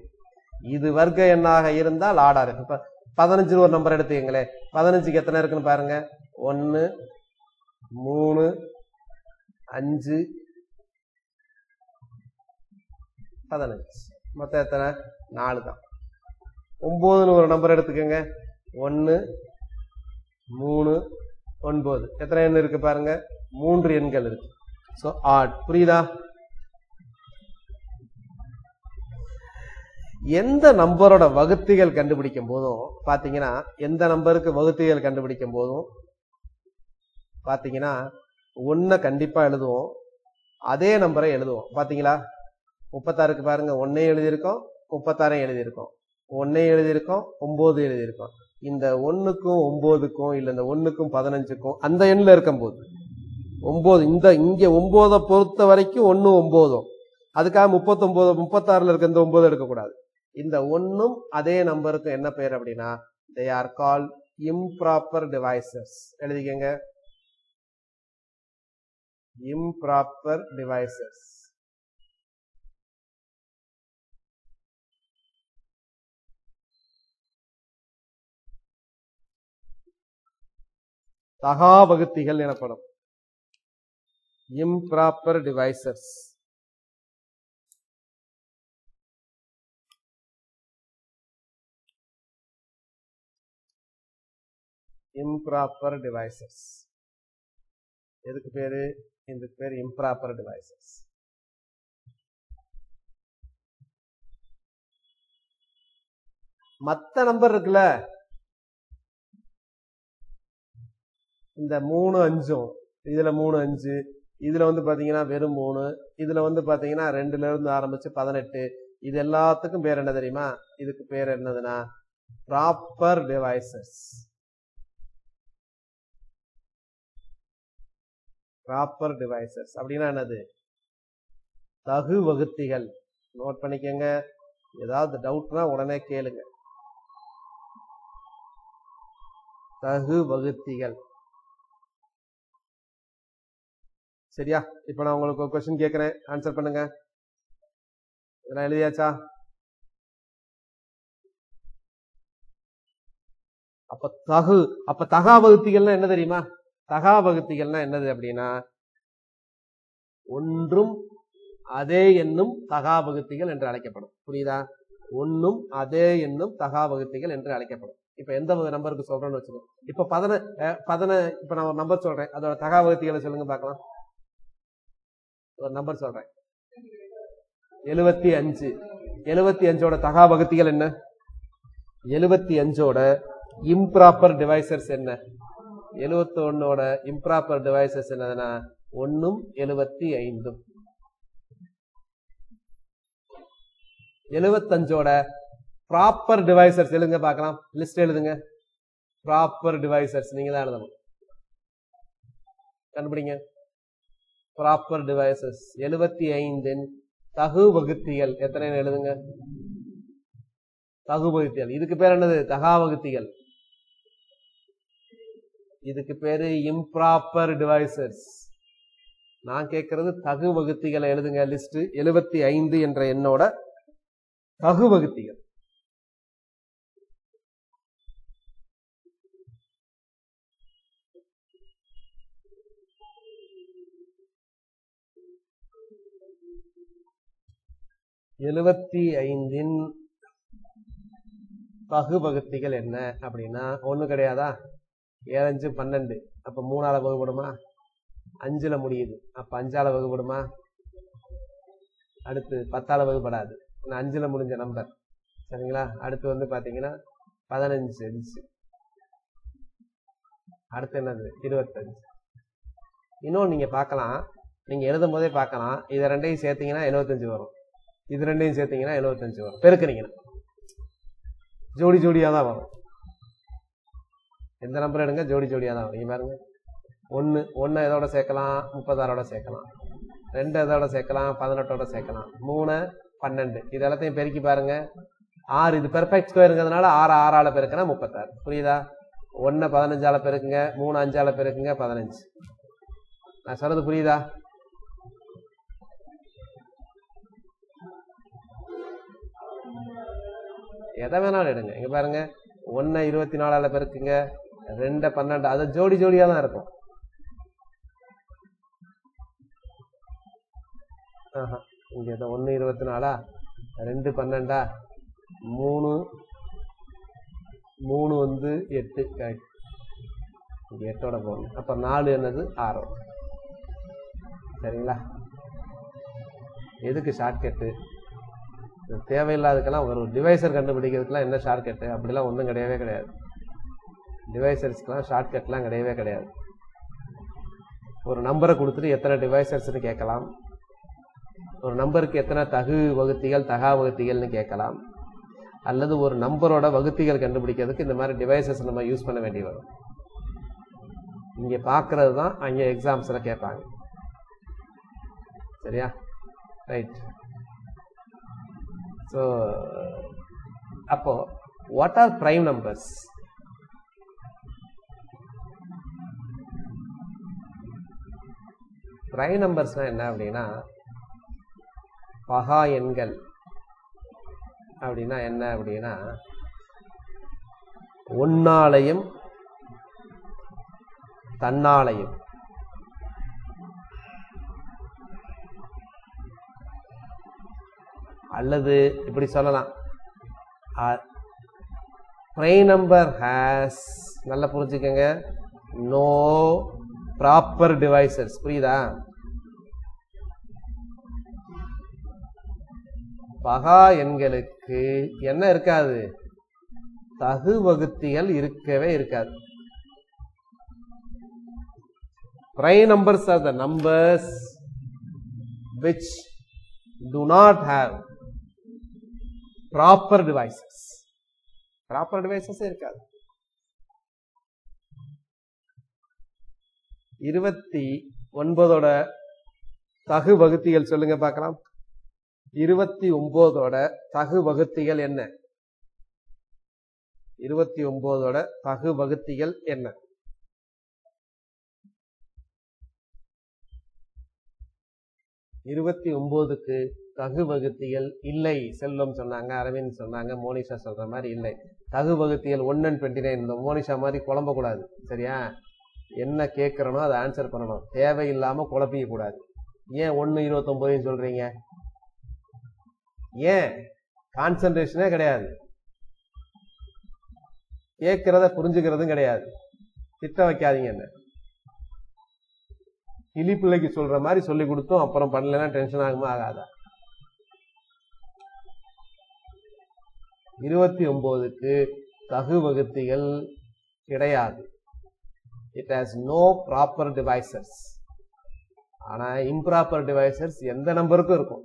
இது வர்க்க எண்ணாக இருந்தால் ஆடா இருக்கு. இப்ப 15 ஒரு நம்பர் எடுத்துக்கங்களேன். 15க்கு எத்தனை இருக்குன்னு பாருங்க. 1 3 5 15. மொத்தம் எத்தனை? 4 தான். 9ன்னு ஒரு நம்பர் எடுத்துக்கங்க. 1 3 9. எத்தனை எண் இருக்கு பாருங்க? 3 எண்கள் இருக்கு. So odd. புரியுதா? எந்த நம்பரோட வகுத்திகள் கண்டுபிடிக்கும் போதும் பாத்தீங்கன்னா, எந்த நம்பருக்கு வகுத்திகள் கண்டுபிடிக்கும் போதும் பாத்தீங்கன்னா 1 கண்டிப்பா எழுதுவோம், அதே நம்பரை எழுதுவோம். பாத்தீங்களா? 36க்கு பாருங்க, 1 எழுதியிருக்கோம், 36 எழுதியிருக்கோம், 1 எழுதியிருக்கோம், 9 எழுதியிருக்கோம். இந்த 1க்கும் 9க்கும் இல்ல இந்த 1க்கும் 15க்கும் அந்த எண்ணில் இருக்கும் போது 9, இங்க 9 பொறுத்த வரைக்கும் 1 9, அதுக்காக 39 36ல இருக்க இந்த 9 எடுக்கக்கூடாது. இந்த 1ம் அதே நம்பருக்கு என்ன பெயர் அப்படின்னா they are called improper divisors. எழுதிக்கங்க, improper divisors. தகா வகுத்திகள் எனப்படும். improper divisors. improper divisors. எதுக்கு பேரு? இதுக்கு பேரு improper divisors. மத்த நம்பர் இருக்குல்ல, இந்த 3 5, இதுல 3 5, இதுல வந்து பாத்தீங்கன்னா வெறும் 3, இதுல வந்து பாத்தீங்கன்னா 2ல இருந்து ஆரம்பிச்சு 18. இது எல்லாத்துக்கும் பேர் என்ன தெரியுமா? இதுக்கு பேர் என்னதுன்னா ப்ராப்பர் டிவைசஸ். ப்ராப்பர் டிவைசஸ் அப்படின்னா என்னது? தகு வகுத்திகள். நோட் பண்ணிக்கங்க. ஏதாவது டவுட்னா உடனே கேளுங்க. தகு வகுத்திகள். சரியா? இப்ப நான் உங்களுக்கு ஒரு क्वेश्चन கேக்குறேன், ஆன்சர் பண்ணுங்க. இதெல்லாம் எழுதியாச்சா? அப்ப தகா வகுத்திகள்னா என்ன தெரியுமா? தகா வகுத்திகள்னா என்னது அப்படின்னா ஒன்றும் அதே என்னும் தகா வகுத்திகள் என்று அழைக்கப்படும். புரியுதா? ஒன்னும் அதே என்னும் தகா வகுத்திகள் என்று அழைக்கப்படும். இப்ப எந்த நம்பருக்கு சொல்றேன்னு வச்சுக்கோ. இப்ப இப்ப நான் ஒரு நம்பர் சொல்றேன், அதோட தகா வகுத்திகளை சொல்லுங்க பார்க்கலாம். ஒரு நம்பர் சொல்றேன், 75. 75ஓட தகா வகுத்திகள் என்ன? 75ஓட இம்ப்ராப்பர் டிவைசர்ஸ் என்ன? 71ஓட இம்ப்ராப்பர் டிவைசர்ஸ் என்னதுன்னா 1ம் 75ம். 75ஓட ப்ராப்பர் டிவைசர்ஸ் எழுதுங்க பார்க்கலாம். லிஸ்ட் எழுதுங்க. ப்ராப்பர் டிவைசர்ஸ் நீங்க தான் எழுதணும். கண்டுபிடிங்க. ப்ராப்பர் டிவைசஸ் 75இன் தகு வகுத்திகள் எத்தனை எழுதுங்க. தகு வகுத்திகள். இதுக்கு பேர் என்னது? தகா வகுத்திகள். இதுக்கு பேரு இம்ப்ராப்பர் டிவைசஸ். நான் கேட்கறது தகு வகுத்திகளை எழுதுங்க. லிஸ்ட் 75 என்ற எண்ணோட தகு வகுத்திகள். எழுபத்தைந்தின் தகு வகுத்திகள் என்ன அப்படின்னா ஒண்ணு கிடையாதா? 7 5 12. அப்ப 3ஆல வகுப்படுமா? 5ல முடியுது. அப்ப 5ஆல வகுப்படுமா? அடுத்து 10ஆல வகுப்படாது. 5ல முடிஞ்ச நம்பர். சரிங்களா? அடுத்து வந்து பாத்தீங்கன்னா 15 இருந்துச்சு. அடுத்து என்னது? 25. இன்னும் நீங்க பார்க்கலாம், நீங்க எழுதும் போதே பார்க்கலாம். இதை ரெண்டையும் சேர்த்தீங்கன்னா 75 வரும். இது ரெண்டையும் சேர்த்தீங்கன்னா 75 வரும். பெருக்குனீங்கன்னா ஜோடி ஜோடியா தான் வரும். எந்த நம்பர் எடுங்க, ஜோடி ஜோடியா தான் வரும். பாருங்க, 1 எதோட சேர்க்கலாம்? 36ஓட சேர்க்கலாம். 2 எதோட சேர்க்கலாம்? 18ஓட சேர்க்கலாம். 3 12. இது எல்லாத்தையும் பெருக்கி பாருங்க. 6 இது பெர்ஃபெக்ட் ஸ்கொயருங்கிறதுனால 6 6ஆல பெருக்குனா 36. புரியுதா? 1 15ஆல பெருக்குங்க, 3 5ஆல பெருக்குங்க, 15. நான் சொல்றது புரியுதா? எதை வேணாலும் எடுங்க. இங்க பாருங்க, 1 24ஆல பெருக்குங்க, 2 12. அது ஜோடி ஜோடியா தான் இருக்கும். இங்க 1 24, 2 12, 3 வந்து 8. இங்க 8ஓட போகணும். அப்ப 4 என்னது? 6. சரிங்களா? எதுக்கு ஷார்ட்கட்டு? தேவையில்லாதுக்கெல்லாம் ஒரு டிவைசர் கண்டுபிடிக்கிறதுக்குலாம் என்ன ஷார்ட்கட்டு? அப்படிலாம் ஒன்றும் கிடையவே கிடையாது. டிவைசர்ஸ்க்கெல்லாம் ஷார்ட்கட்லாம் கிடையவே கிடையாது. ஒரு நம்பரை கொடுத்துட்டு எத்தனை டிவைசர்ஸ்னு கேட்கலாம், ஒரு நம்பருக்கு எத்தனை தகு வகுத்திகள் தகா வகுத்திகள்னு கேட்கலாம், அல்லது ஒரு நம்பரோட வகுத்திகள் கண்டுபிடிக்கிறதுக்கு இந்த மாதிரி டிவைசஸ் நம்ம யூஸ் பண்ண வேண்டி வரும். இங்க பார்க்கறது தான் அங்கே எக்ஸாம்ஸ்ல கேட்பாங்க. சரியா? ரைட். ஸோ அப்போ what are prime numbers? Prime நம்பர்ஸ்னா என்ன அப்படின்னா பகா எண்கள். அப்படின்னா என்ன அப்படின்னா ஒன்னாலையும் தன்னாலையும் அல்லது இப்படி சொல்லலாம், prime number has, நல்லா புரிஞ்சுக்கங்க, no proper divisors. புரியுதா? பகா எண்களுக்கு என்ன இருக்காது? தகு வகுத்திகள் இருக்கவே இருக்காது. Prime numbers are the numbers which do not have proper divisors. Proper divisors இருக்காது. 29ஓட தகு வகுத்திகள் சொல்லுங்க பார்க்கலாம். 29ஓட தகு வகுத்திகள் என்ன? 29ஓட தகு வகுத்திகள் என்ன? 29க்கு தகு வகுத்திகள் இல்லை. செல்வம் சொன்னாங்க, அரவிந்த் சொன்னாங்க, மோனிஷா சொல்ற மாதிரி இல்லை. தகு வகுத்திகள் 1 and 29. இந்த மோனிஷா மாதிரி குழம்ப கூடாது. சரியா? என்ன கேட்கறனோ அதை ஆன்சர் பண்ணணும். தேவையில்லாம குழப்பிக்க கூடாது. ஏன் 1 29 சொல்றீங்க? ஏன்? கான்சென்ட்ரேஷனே கிடையாது. கேட்கறத புரிஞ்சுக்கிறதும் கிடையாது. திட்ட வைக்காதீங்க. என்ன கிளி பிள்ளைக்கு சொல்ற மாதிரி சொல்லி கொடுத்தோம், அப்புறம் பண்ணலன்னா டென்ஷன் ஆகுமா ஆகாதா? 29க்கு தகு வகுத்திகள் கிடையாது. It has no proper divisors. ஆனா improper divisors எந்த நம்பருக்கும் இருக்கும்.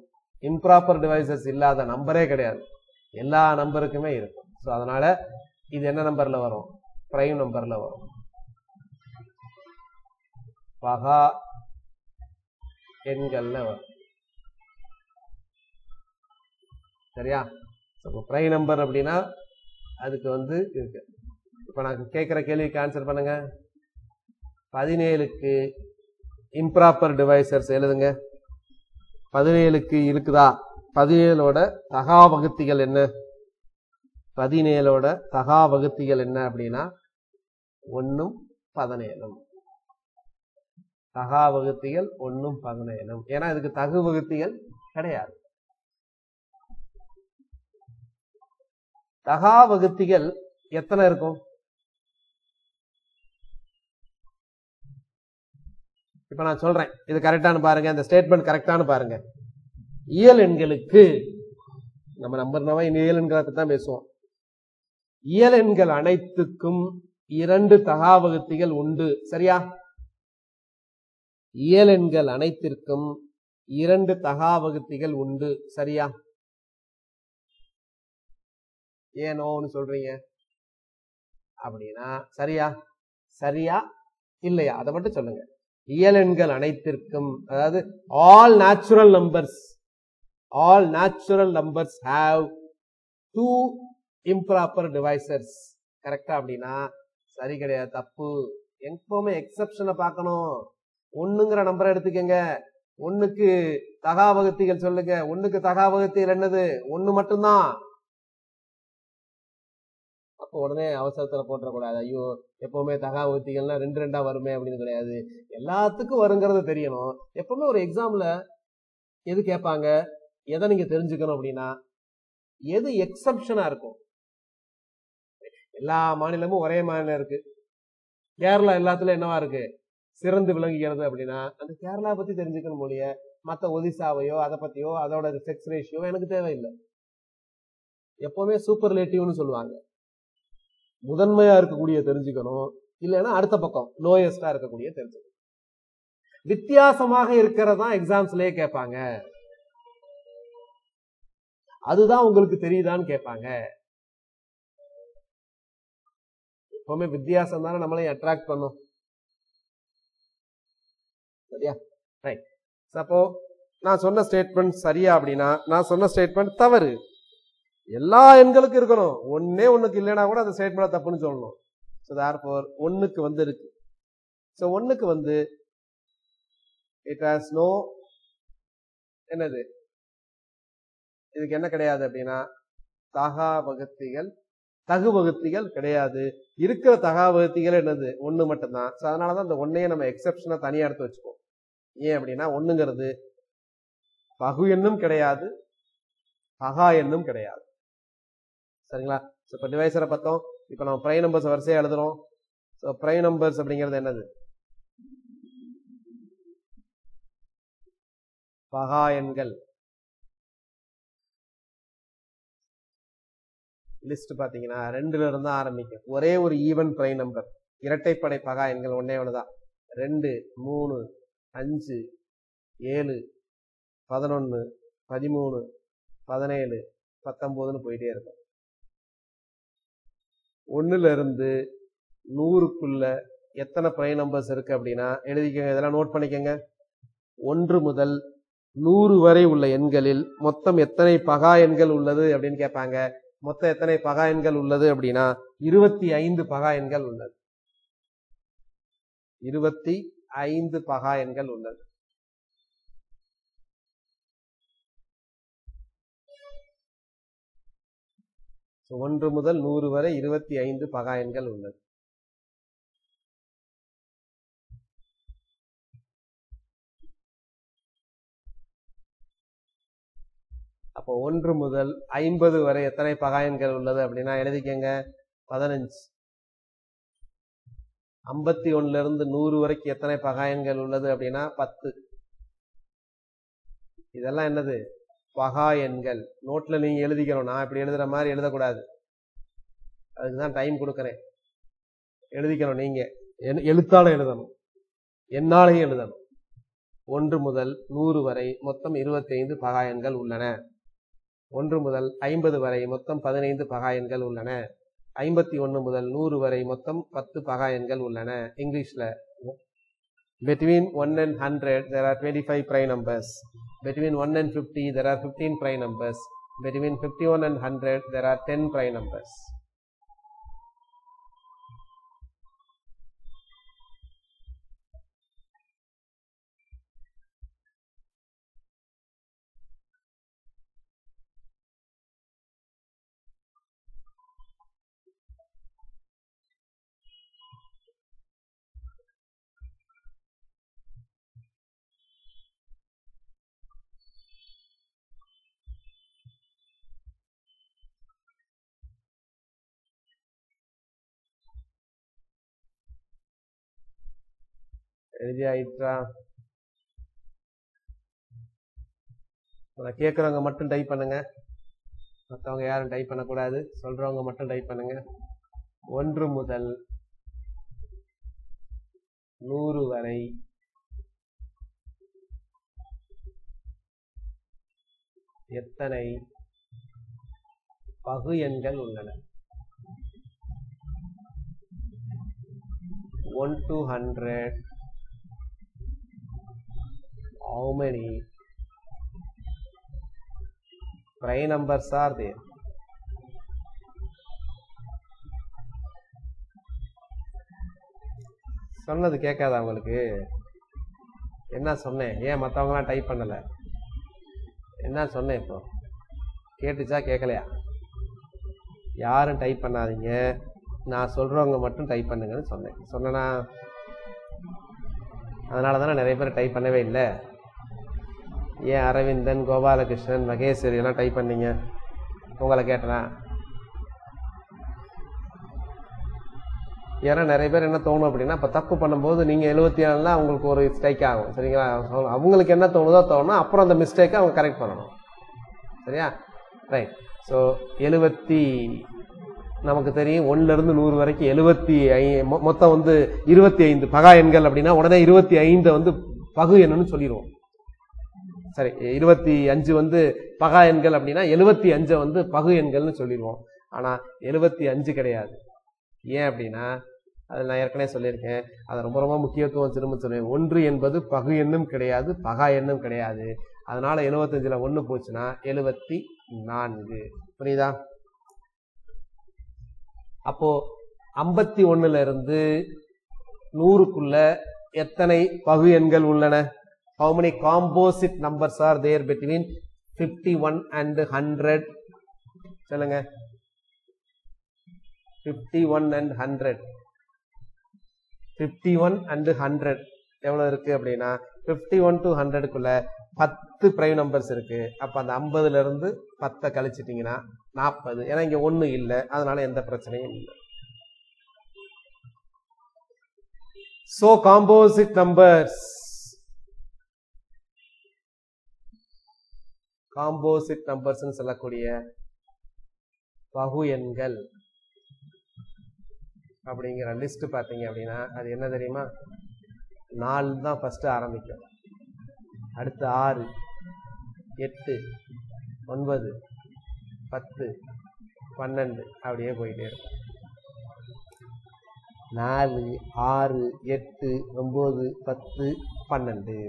improper divisors இல்லாத நம்பரே கிடையாது. எல்லா நம்பருக்குமே இருக்கும். சோ அதனால இது என்ன நம்பர்ல வரும்? பிரைம் நம்பர்ல வரும். பகா எண்கள்ல வரும். சரியா? பிரைம் நம்பர் அப்படின்னா அதுக்கு இருக்கு. இப்ப நான் கேட்கிற கேள்விக்கு ஆன்சர் பண்ணுங்க. 17க்கு இம்ப்ராப்பர் டிவைசர்ஸ் எழுதுங்க. 17க்கு இருக்குதா? 17ஓட தகா வகுத்திகள் என்ன? 17ஓட தகா வகுத்திகள் என்ன அப்படின்னா 1 17. தகா வகுத்திகள் 1 17. ஏன்னா இதுக்கு தகு வகுத்திகள் கிடையாது. தகா வகுத்திகள் எத்தனை இருக்கும்? இப்ப நான் சொல்றேன், இது கரெக்டானு பாருங்க. இந்த ஸ்டேட்மெண்ட் கரெக்டானு பாருங்க. இயல் எண்களுக்கு நம்ம நம்பர்னாவா இயல் எண்களை பத்தி தான் பேசுவோம். இயல் எண்கள் அனைத்துக்கும் 2 தகா வகுத்திகள் உண்டு. சரியா? இயல் எண்கள் அனைத்திற்கும் 2 தகா வகுத்திகள் உண்டு. சரியா? ஏனோன்னு சொல்றீங்க அப்படின்னா சரியா? சரியா இல்லையா? அதை மட்டும் சொல்லுங்க. இயல் எண்கள் அனைத்திற்கும், அதாவது all natural numbers have 2 improper divisors. கரெக்டா? அப்படின்னா சரி கிடையாது, தப்பு. எப்பவுமே எக்ஸப்ஷனை பார்க்கணும். 1ங்கிற நம்பரை எடுத்துக்கங்க. 1க்கு தகா வகுத்திகள் சொல்லுங்க. 1க்கு தகா வகுத்திகள் என்னது? 1 மட்டும்தான். அப்போ உடனே அவசரத்துல போட்டக்கூடாது. ஐயோ எப்பவுமே தகா வகுத்திகள்னா 2 2 வருமே அப்படின்னு கிடையாது. எல்லாத்துக்கும் வருங்கிறது தெரியணும். எப்பவுமே ஒரு எக்ஸாம்ல எது கேட்பாங்க, எதை நீங்க தெரிஞ்சுக்கணும் அப்படின்னா எது எக்ஸப்ஷனா இருக்கும். எல்லா மாநிலமும் ஒரே மாநிலம் இருக்கு. கேரளா எல்லாத்துலயும் என்னவா இருக்கு? சிறந்து விளங்குகிறது அப்படின்னா அந்த கேரளா பத்தி தெரிஞ்சுக்கணும் மொழிய. மத்த ஒடிசாவையோ அதை பத்தியோ அதோட செக்ஸ் ரேஷியோ எனக்கு தேவையில்லை. எப்பவுமே சூப்பர்லேட்டிவ்னு சொல்லுவாங்க. முதன்மையா இருக்கக்கூடிய தெரிஞ்சுக்கணும், இல்லைன்னா அடுத்த பக்கம் லோயஸ்டா இருக்கக்கூடிய தெரிஞ்சுக்கணும். வித்தியாசமாக இருக்கிறதா எக்ஸாம்ஸ்லயே கேட்பாங்க. அதுதான் உங்களுக்கு தெரியுதான்னு கேட்பாங்க. எப்பவுமே வித்தியாசம் தானே நம்மளை அட்ராக்ட் பண்ணும். சரியா? ரைட். அப்போ நான் சொன்ன ஸ்டேட்மெண்ட் சரியா அப்படின்னா நான் சொன்ன ஸ்டேட்மெண்ட் தவறு. எல்லா எண்களுக்கும் இருக்கணும். 1 1க்கு இல்லைன்னா கூட அந்த ஸ்டேட்மெண்ட் தப்புன்னு சொல்லணும். ஸோ தேர்ஃபோர் 1க்கு இருக்கு. ஸோ 1க்கு இட் ஹாஸ் நோ என்னது, இதுக்கு என்ன கிடையாது அப்படின்னா தகா வகுத்திகள், தகு வகுத்திகள் கிடையாது. இருக்கிற தகா வகுத்திகள் என்னது? 1 மட்டும்தான். ஸோ அதனாலதான் அந்த 1ஐயே நம்ம எக்ஸப்ஷனை தனியா எடுத்து வச்சுப்போம். ஏன் அப்படின்னா 1ங்கிறது பகு எண்ணும் கிடையாது, தகா எண்ணும் கிடையாது. சரிங்களா? இப்ப டிவைசரை பார்த்தோம். இப்ப நம்ம பிரைம் நம்பர்ஸ் வரிசையா எழுதுறோம். பிரைம் நம்பர்ஸ் அப்படிங்கிறது என்னது? பகா எண்கள். லிஸ்ட் பாத்தீங்கன்னா 2ல இருந்து ஆரம்பிக்கும். ஒரே ஒரு ஈவன் பிரைம் நம்பர், இரட்டைப்படை பகா எண்கள் 1 தான். 2 3 5 7 11 13 17 19ன்னு போயிட்டே இருக்கும். 1ல இருந்து 100க்குள்ள எத்தனை பிரைம் நம்பர்ஸ் இருக்கு அப்படின்னா எழுதிக்கங்க, இதெல்லாம் நோட் பண்ணிக்கங்க. 1 முதல் 100 வரை உள்ள எண்களில் மொத்தம் எத்தனை பகா எண்கள் உள்ளது அப்படின்னு கேட்பாங்க. மொத்தம் எத்தனை பகா எண்கள் உள்ளது அப்படின்னா 25 பகா எண்கள் உள்ளது. 25 பகா எண்கள் உள்ளது. So, 1 முதல் 100 வரை 25 பகா எண்கள் உள்ளது. அப்போ 1 முதல் 50 வரை எத்தனை பகா எண்கள் உள்ளது அப்படின்னா எழுதிக்கங்க 15. 51ல இருந்து 100 வரைக்கும் எத்தனை பகா எண்கள் உள்ளது அப்படின்னா 10. இதெல்லாம் என்னது? பகா எண்கள். நோட்ல நீங்க எழுதிக்கணும், நான் இப்படி எழுதுற மாதிரி எழுதக்கூடாது. அதுக்குதான் டைம் கொடுக்கறேன். எழுதிக்கணும், நீங்க எழுத்தால எழுதணும், என்னாலையும் எழுதணும். 1 முதல் 100 வரை மொத்தம் 25 பகா எண்கள் உள்ளன. 1 முதல் 50 வரை மொத்தம் 15 பகா எண்கள் உள்ளன. 51 முதல் 100 வரை மொத்தம் 10 பகா எண்கள் உள்ளன. இங்கிலீஷ்ல between 1 and 100 there are 25 prime numbers. Between 1 and 50 there are 15 prime numbers. Between 51 and 100 there are 10 prime numbers. எழுதி ஆயிட்டா? கேட்கறவங்க மட்டும் டைப் பண்ணுங்க, மற்றவங்க யாரும் டைப் பண்ணக்கூடாது. சொல்றவங்க மட்டும் டைப் பண்ணுங்க. 1 முதல் 100 வரை எத்தனை பகு எண்கள் உள்ளன? 1 to 100 how many prime numbers are there? சொன்னது கேட்காதா உங்களுக்கு? என்ன சொன்னேன்? ஏன் மற்றவங்களாம் டைப் பண்ணல? என்ன சொன்னேன்? இப்போ கேட்டுச்சா கேட்கலையா? யாரும் டைப் பண்ணாதீங்க, நான் சொல்றவங்க மட்டும் டைப் பண்ணுங்கன்னு சொன்னேன். சொன்னா அதனால தானே நிறைய பேர் டைப் பண்ணவே இல்லை. ஏன் அரவிந்தன், கோபாலகிருஷ்ணன், மகேஸ்வரி எல்லாம் டைப் பண்ணீங்க? உங்களை கேட்டனா? ஏன்னா நிறைய பேர் என்ன தோணும் அப்படின்னா, இப்போ தப்பு பண்ணும்போது நீங்கள் 74னா அவங்களுக்கு ஒரு ஸ்ட்ரைக் ஆகும். சரிங்களா? அவங்களுக்கு என்ன தோணுதோ தோணும், அப்புறம் அந்த மிஸ்டேக்கை அவங்க கரெக்ட் பண்ணணும். சரியா? ரைட். ஸோ 70 நமக்கு தெரியும், 1ல இருந்து 100 வரைக்கும் 75 மொத்தம் 25 பகா எண்கள் அப்படின்னா உடனே 25 பகு எண்ணுன்னு சொல்லிடுவோம். சரி, 25 பகா எண்கள் அப்படின்னா 75 பகு எண்கள்னு சொல்லிடுவோம். ஆனா 75 கிடையாது. ஏன் அப்படின்னா அது நான் ஏற்கனவே சொல்லியிருக்கேன், அதை ரொம்ப ரொம்ப முக்கியத்துவம் திரும்ப சொல்லுவேன். 1 என்பது பகு எண்ணும் கிடையாது, பகா எண்ணும் கிடையாது. அதனால 75ல 1 போச்சுன்னா 74. புரியுதா? அப்போ 51ல இருந்து 100க்குள்ள எத்தனை பகு எண்கள் உள்ளன? How many composite numbers are there between 51 and 100? சொல்லுங்க. 51 and 100. 51 and 100 எவ்வளவு இருக்கு அப்படின்னா 51 to 100க்குள்ள 10 பிரைம் நம்பர்ஸ் இருக்கு. அப்ப அந்த 50ல இருந்து 10 கழிச்சிட்டீங்கன்னா 40. ஏன்னா இங்க 1 இல்லை, அதனால எந்த பிரச்சனையும் இல்லை. So composite numbers, composite numbers சொல்லக்கூடிய பகு எண்கள் அப்படிங்கிற லிஸ்ட் பாத்தீங்க அப்படின்னா அது என்ன தெரியுமா? 4 தான் ஃபர்ஸ்ட் ஆரம்பிக்கும். அடுத்து 6, 8, 9, 10, 12 அப்படியே போயிட்டே இருக்கும். 4, 6, 8, 9, 10, 12.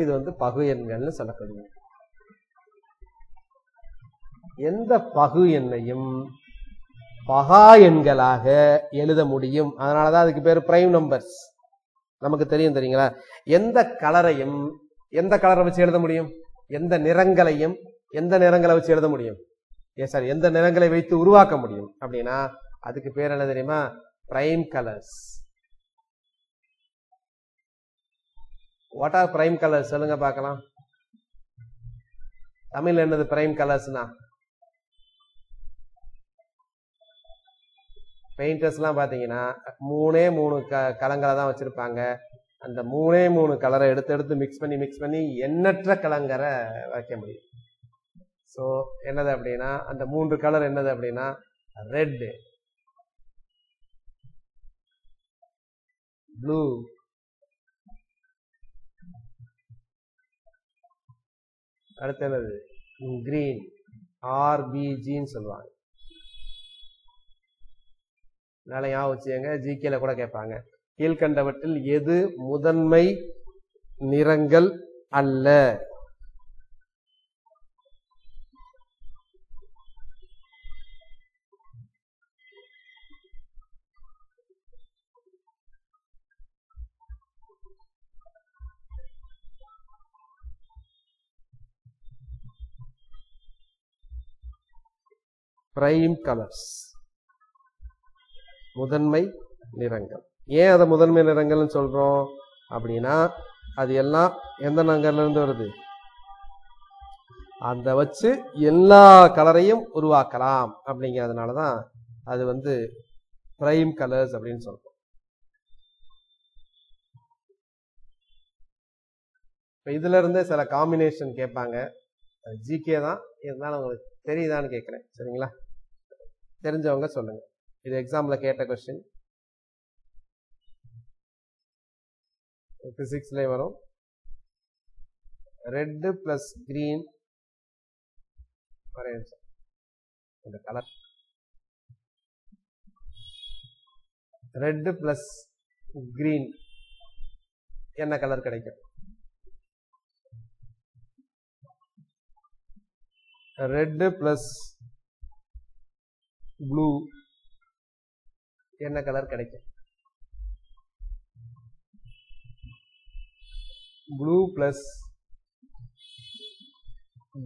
இது வந்து பகு எண்கள்னு சொல்லப்படுது. எந்த பகு எண்ணையும் பகா எண்களாக எழுத முடியும். அதனாலதான் அதுக்கு பேரு பிரைம் நம்பர்ஸ். நமக்கு தெரியும் தெரியுங்களா? எந்த கலரையும் எந்த கலரை வச்சு எழுத முடியும்? எந்த நிறங்களையும் எந்த நிறங்களை வச்சு எழுத முடியும்? சாரி, எந்த நிறங்களை வைத்து உருவாக்க முடியும் அப்படின்னா அதுக்கு பேர் என்ன தெரியுமா? Prime colours. What are prime colours? சொல்லுங்க பார்க்கலாம். தமிழ் என்னது பிரைம் கலர்ஸ்னா? பெயிண்டர்ஸ் எல்லாம் பாத்தீங்கன்னா 3 கலங்களை தான் வச்சிருப்பாங்க. அந்த 3 கலரை எடுத்து மிக்ஸ் பண்ணி எண்ணற்ற கலங்கரை வைக்க முடியும். ஸோ என்னது அப்படின்னா அந்த 3 கலர் என்னது அப்படின்னா ரெட், ப்ளூ, அடுத்து என்னது கிரீன், RBGன்னு சொல்லுவாங்க. அதனால ஞாபகம் வச்சுங்க, ஜிகேல கூட கேட்பாங்க. கீழ்கண்டவற்றில் எது முதன்மை நிறங்கள் அல்ல? பிரைம் கலர்ஸ், முதன்மை நிறங்கள். ஏன் அதை முதன்மை நிறங்கள்னு சொல்றோம் அப்படின்னா அது எல்லாம் எந்த நிறங்கள்ல இருந்து வருது? அந்த வச்சு எல்லா கலரையும் உருவாக்கலாம் அப்படிங்கிறதுனாலதான் அது வந்து பிரைம் கலர்ஸ் அப்படின்னு சொல்றோம். இதுல இருந்தே சில காம்பினேஷன் கேட்பாங்க. ஜிகே தான், இருந்தாலும் உங்களுக்கு தெரியுதான்னு கேட்கிறேன். சரிங்களா? தெரிஞ்சவங்க சொல்லுங்க. இது எக்ஸாம்ல கேட்ட கொஸ்டின், பிசிக்ஸ்ல வரும். ரெட் பிளஸ் கிரீன், இந்த கலர் ரெட் பிளஸ் கிரீன் என்ன கலர் கிடைக்கும்? ரெட் பிளஸ் ப்ளூ என்ன கலர் கிடைக்கும்? ப்ளூ பிளஸ்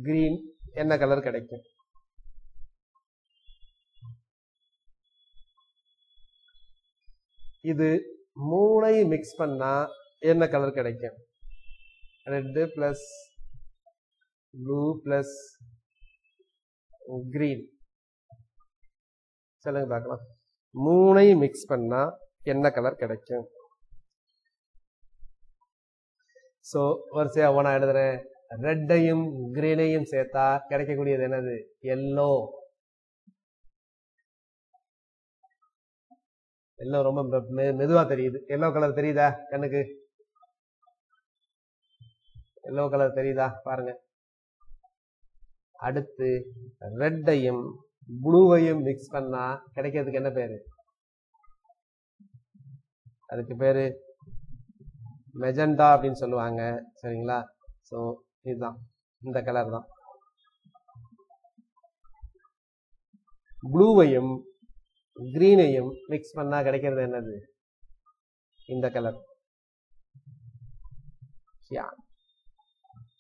கிரீன் என்ன கலர் கிடைக்கும்? இது 3 மிக்ஸ் பண்ணா என்ன கலர் கிடைக்கும்? Red plus blue plus green. சொல்லுங்க பார்க்கலாம். 3 மிக்ஸ் பண்ணா என்ன கலர் கிடைக்கும்? சோ வரிசையா நான் எழுதுறேன். ரெட்டையும் கிரீனையும் சேர்த்தா கிடைக்கக்கூடியது என்னது? எல்லோ. எல்லோ ரொம்ப மெதுவா தெரியுது. எல்லோ கலர் தெரியுதா கண்ணுக்கு? எல்லோ கலர் தெரியுதா பாருங்க. அடுத்து ரெட்டையும் ப்ளூவையும் மிக்ஸ் பண்ணா கிடைக்கிறதுக்கு என்ன பேரு? அதுக்கு பேரு மெஜெண்டா அப்படின்னு சொல்லுவாங்க. சரிங்களா? சோ இதுதான், இந்த கலர் தான். ப்ளூவையும் கிரீனையும் மிக்ஸ் பண்ணா கிடைக்கிறது என்னது? இந்த கலர்.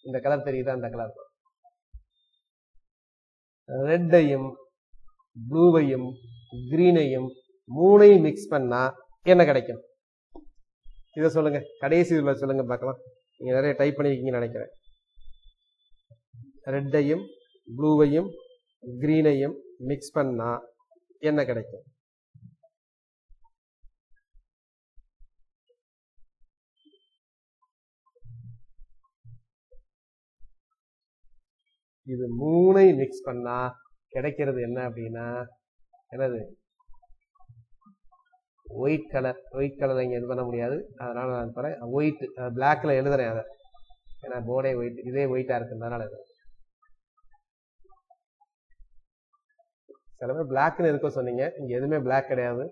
இந்த கலர் தெரியுதா? இந்த கலர் தான். ரெட்டையும் ப்ளூவையும் கிரீனையும் 3 மிக்ஸ் பண்ணா என்ன கிடைக்கும்? இத சொல்லுங்க. கடைசி இதுல சொல்லுங்க பார்க்கலாம். நீங்க நிறைய டைப் பண்ணிருக்கீங்கன்னு நினைக்கிறேன். ரெட்டையும் ப்ளூவையும் கிரீனையும் மிக்ஸ் பண்ணா என்ன கிடைக்கும்? இது மூணை மிக்ஸ் பண்ணா கிடைக்கிறது என்ன அப்படின்னா என்னது? White colour. ஒயிட் கலர் இங்க இது பண்ண முடியாது, அதனால நான் தரேன் ஒயிட். பிளாக்ல எழுதுறேன் அதை, ஏன்னா போர்டே ஒயிட், இதே ஒயிட்டா இருக்குன்றதுனால. சில பேர் பிளாக்னு இருக்க சொன்னீங்க, இங்க எதுவுமே பிளாக் கிடையாது.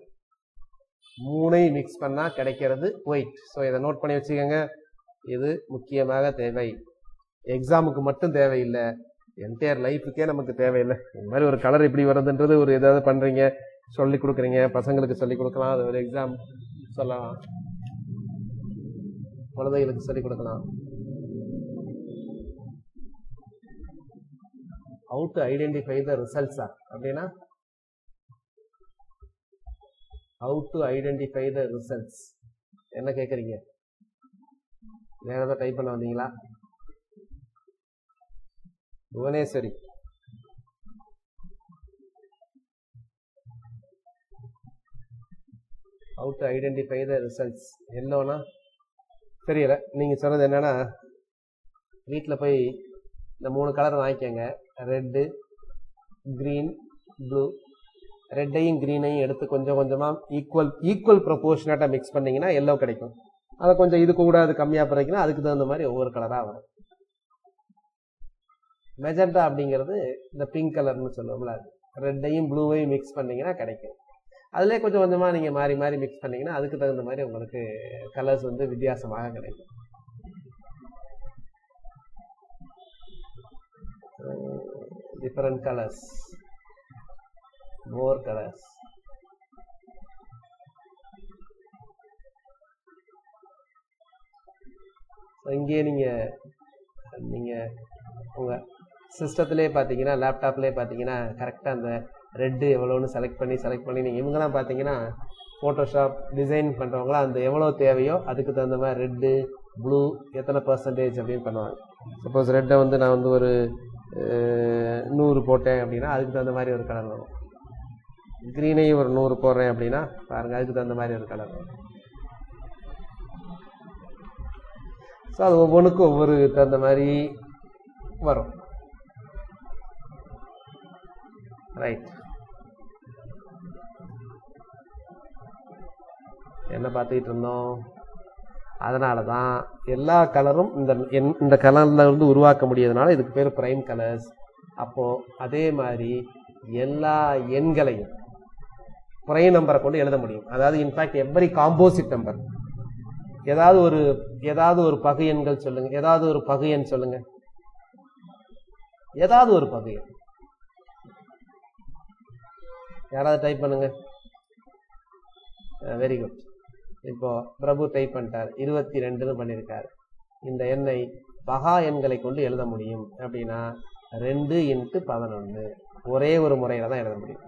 மூணை மிக்ஸ் பண்ணா கிடைக்கிறது ஒயிட். ஸோ இதை நோட் பண்ணி வச்சுக்கோங்க. இது முக்கியமாக தேவை, எக்ஸாமுக்கு மட்டும் தேவையில்லை, என்டையர் லைஃபுக்கே நமக்கு தேவையில்லை. இந்த மாதிரி ஒரு கலர் இப்படி வருதுன்றது ஒரு ஏதாவது பண்றீங்க, சொல்லி கொடுக்குறீங்க, பசங்களுக்கு சொல்லி கொடுக்கலாம், அது ஒரு எக்ஸாம் சொல்லலாம், குழந்தைகளுக்கு சொல்லி கொடுக்கலாம். How to identify the results are அப்படின்னா how to identify the results என்ன கேட்குறீங்க? வேற ஏதாவது டைப் பண்ண வந்தீங்களா? Bhuvaneswari, how to identify the results எல்லோனா தெரியல. நீங்க சொன்னது என்னன்னா, வீட்டில் போய் இந்த 3 கலர் வாங்கிக்கோங்க, ரெட்டு, கிரீன், ப்ளூ. ரெட்டையும் கிரீனையும் எடுத்து கொஞ்சம் கொஞ்சமா ஈக்குவல் ப்ரொபோர்ஷனேட்டா மிக்ஸ் பண்ணீங்கன்னா எல்லோ கிடைக்கும். அதை கொஞ்சம் இது கூட அது கம்மியா பிறகுனா அதுக்கு தகுந்த மாதிரி ஒவ்வொரு கலரா வரும். மெஜெண்டா அப்படிங்கிறது இந்த பிங்க் கலர்னு சொல்லுவோம்ல, ரெட்டையும் ப்ளூவையும் மிக்ஸ் பண்ணீங்கன்னா கிடைக்கும். அதுலேயே கொஞ்சம் கொஞ்சமா நீங்க மாறி மாறி மிக்ஸ் பண்ணீங்கன்னா அதுக்கு தகுந்த மாதிரி உங்களுக்கு கலர்ஸ் வந்து வித்தியாசமாக கிடைக்கும். Different colors, more colors. இங்கே நீங்க உங்க சிஸ்டத்திலே பார்த்தீங்கன்னா, லேப்டாப்லேயே பார்த்தீங்கன்னா கரெக்டாக அந்த ரெட்டு எவ்வளோன்னு செலக்ட் பண்ணி நீங்கள் இவங்கெல்லாம் பார்த்தீங்கன்னா ஃபோட்டோஷாப் டிசைன் பண்ணுறவங்களாம் அந்த எவ்வளோ தேவையோ அதுக்கு தகுந்த மாதிரி ரெட்டு ப்ளூ எத்தனை பர்சன்டேஜ் அப்படின்னு பண்ணுவாங்க. சப்போஸ் ரெட்டை வந்து நான் வந்து ஒரு 100 போட்டேன் அப்படின்னா அதுக்கு தகுந்த மாதிரி ஒரு கலர் வரும். கிரீனையும் ஒரு 100 போடுறேன் அப்படின்னா பாருங்க, அதுக்கு தகுந்த மாதிரி ஒரு கலர் வரும். ஸோ அது ஒவ்வொன்றுக்கும் ஒவ்வொரு தகுந்த மாதிரி வரும். ரைட், என்ன பார்த்துக்கிட்டு இருந்தோம்? அதனால தான் எல்லா கலரும் இந்த கலர்ல இருந்து உருவாக்க முடியாதனால இதுக்கு பேர் பிரைம் கலர்ஸ். அப்போ அதே மாதிரி எல்லா எண்களையும் பிரைம் நம்பரை கொண்டு எழுத முடியும். அதாவது இன்ஃபேக்ட் எவ்ரி காம்போசிட் நம்பர், ஏதாவது ஒரு பகு எண்கள் சொல்லுங்க, ஏதாவது ஒரு பகு எண் சொல்லுங்க, ஏதாவது ஒரு பகு எண் யாராவது டைப் பண்ணுங்க. Very good. இப்போ பிரபு டைப் பண்ணிட்டார், 22ன்னு பண்ணியிருக்காரு. இந்த எண்ணை பகா எண்களை கொண்டு எழுத முடியும் அப்படின்னா 2 × 11 ஒரே ஒரு முறையில தான் எழுத முடியும்.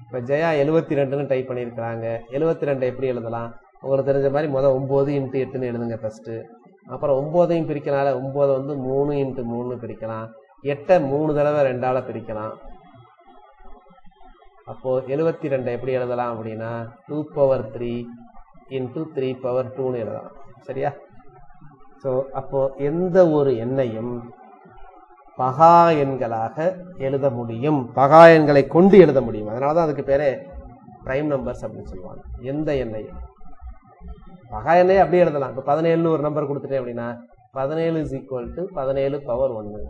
இப்போ ஜெயா 72ன்னு டைப் பண்ணியிருக்கிறாங்க. 72 எப்படி எழுதலாம்? உங்களுக்கு தெரிஞ்ச மாதிரி முதல் 9 × 8ன்னு எழுதுங்க ஃபர்ஸ்ட். அப்புறம் 9ஐயும் பிரிக்கனால 9 வந்து 3 × 3 பிரிக்கலாம், 8ஐ 3 தடவை 2ஆல பிரிக்கலாம். அப்போ 72 எப்படி எழுதலாம் அப்படின்னா 2^3 × 3^2ன்னு எழுதலாம். சரியா? ஸோ அப்போ எந்த ஒரு எண்ணையும் பகா எண்களாக எழுத முடியும், பகா எண்களை கொண்டு எழுத முடியும். அதனாலதான் அதுக்கு பேரே பிரைம் நம்பர்ஸ் அப்படின்னு சொல்லுவாங்க. எந்த எண்ணையும் பகா எண்ணையை அப்படியே எழுதலாம். இப்போ 17ன்னு ஒரு நம்பர் கொடுத்துட்டேன் அப்படின்னா 17 = 17^1.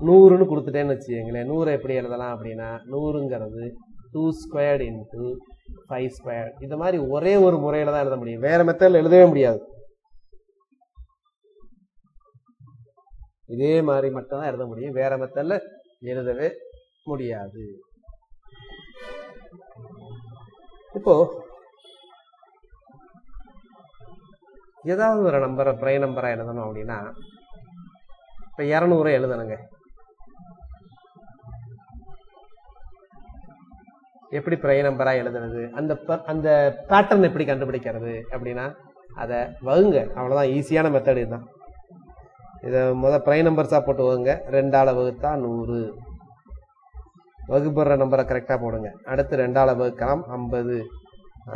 100ன்னு கொடுத்துட்டேன்னு வச்சுக்கீங்களேன், 100 எப்படி எழுதலாம் அப்படின்னா 100ங்கிறது 2² × 5². இந்த மாதிரி ஒரே ஒரு முறையில தான் எழுத முடியும், வேற மெத்தட்ல எழுதவே முடியாது. இதே மாதிரி மட்டும் தான் எழுத முடியும், வேற மெத்தட்ல எழுதவே முடியாது. இப்போ ஏதாவது ஒரு நம்பரை பிரைம் நம்பரா எழுதணும் அப்படின்னா இப்ப 200 எழுதணுங்க. எப்படி பிரைம் நம்பரா எழுதுறது, அந்த பேட்டர்ன் எப்படி கண்டுபிடிக்கிறது அப்படின்னா அதை வகுங்க, அவ்வளவுதான். ஈஸியான மெத்தட் இதுதான். இதை ப்ரைம் நம்பர்ஸாக போட்டு போங்க. 2ஆல் வகுத்தா 100. வகுப்படுற நம்பரை கரெக்டாக போடுங்க. அடுத்து 2ஆல் வகுக்கலாம் 50.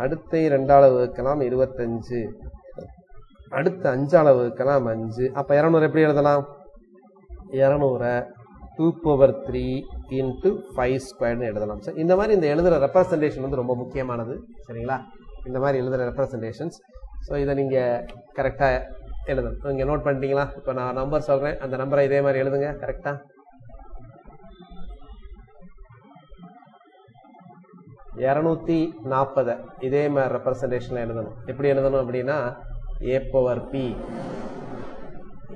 அடுத்து 2ஆல் வகுக்கலாம் 25. அடுத்து 5ஆல் வகுக்கலாம் 5. அப்போ 200 எப்படி எழுதலாம்? 200 2^3 × 5² எழுதலாம். சார் இந்த மாதிரி இந்த எழுதுகிற ரெப்ரசன்டேஷன் வந்து ரொம்ப முக்கியமானது. சரிங்களா? இந்த மாதிரி எழுதுகிற ரெப்ரசன்டேஷன்ஸ். ஸோ இதை நீங்கள் கரெக்டாக எழுதணும். நீங்கள் நோட் பண்ணிட்டீங்களா? இப்போ நான் நம்பர் சொல்கிறேன், அந்த நம்பரை இதே மாதிரி எழுதுங்க கரெக்டாக. 240 இதே மாதிரி ரெப்ரசன்டேஷனில் எழுதணும். எப்படி எழுதணும் அப்படின்னா a⁻p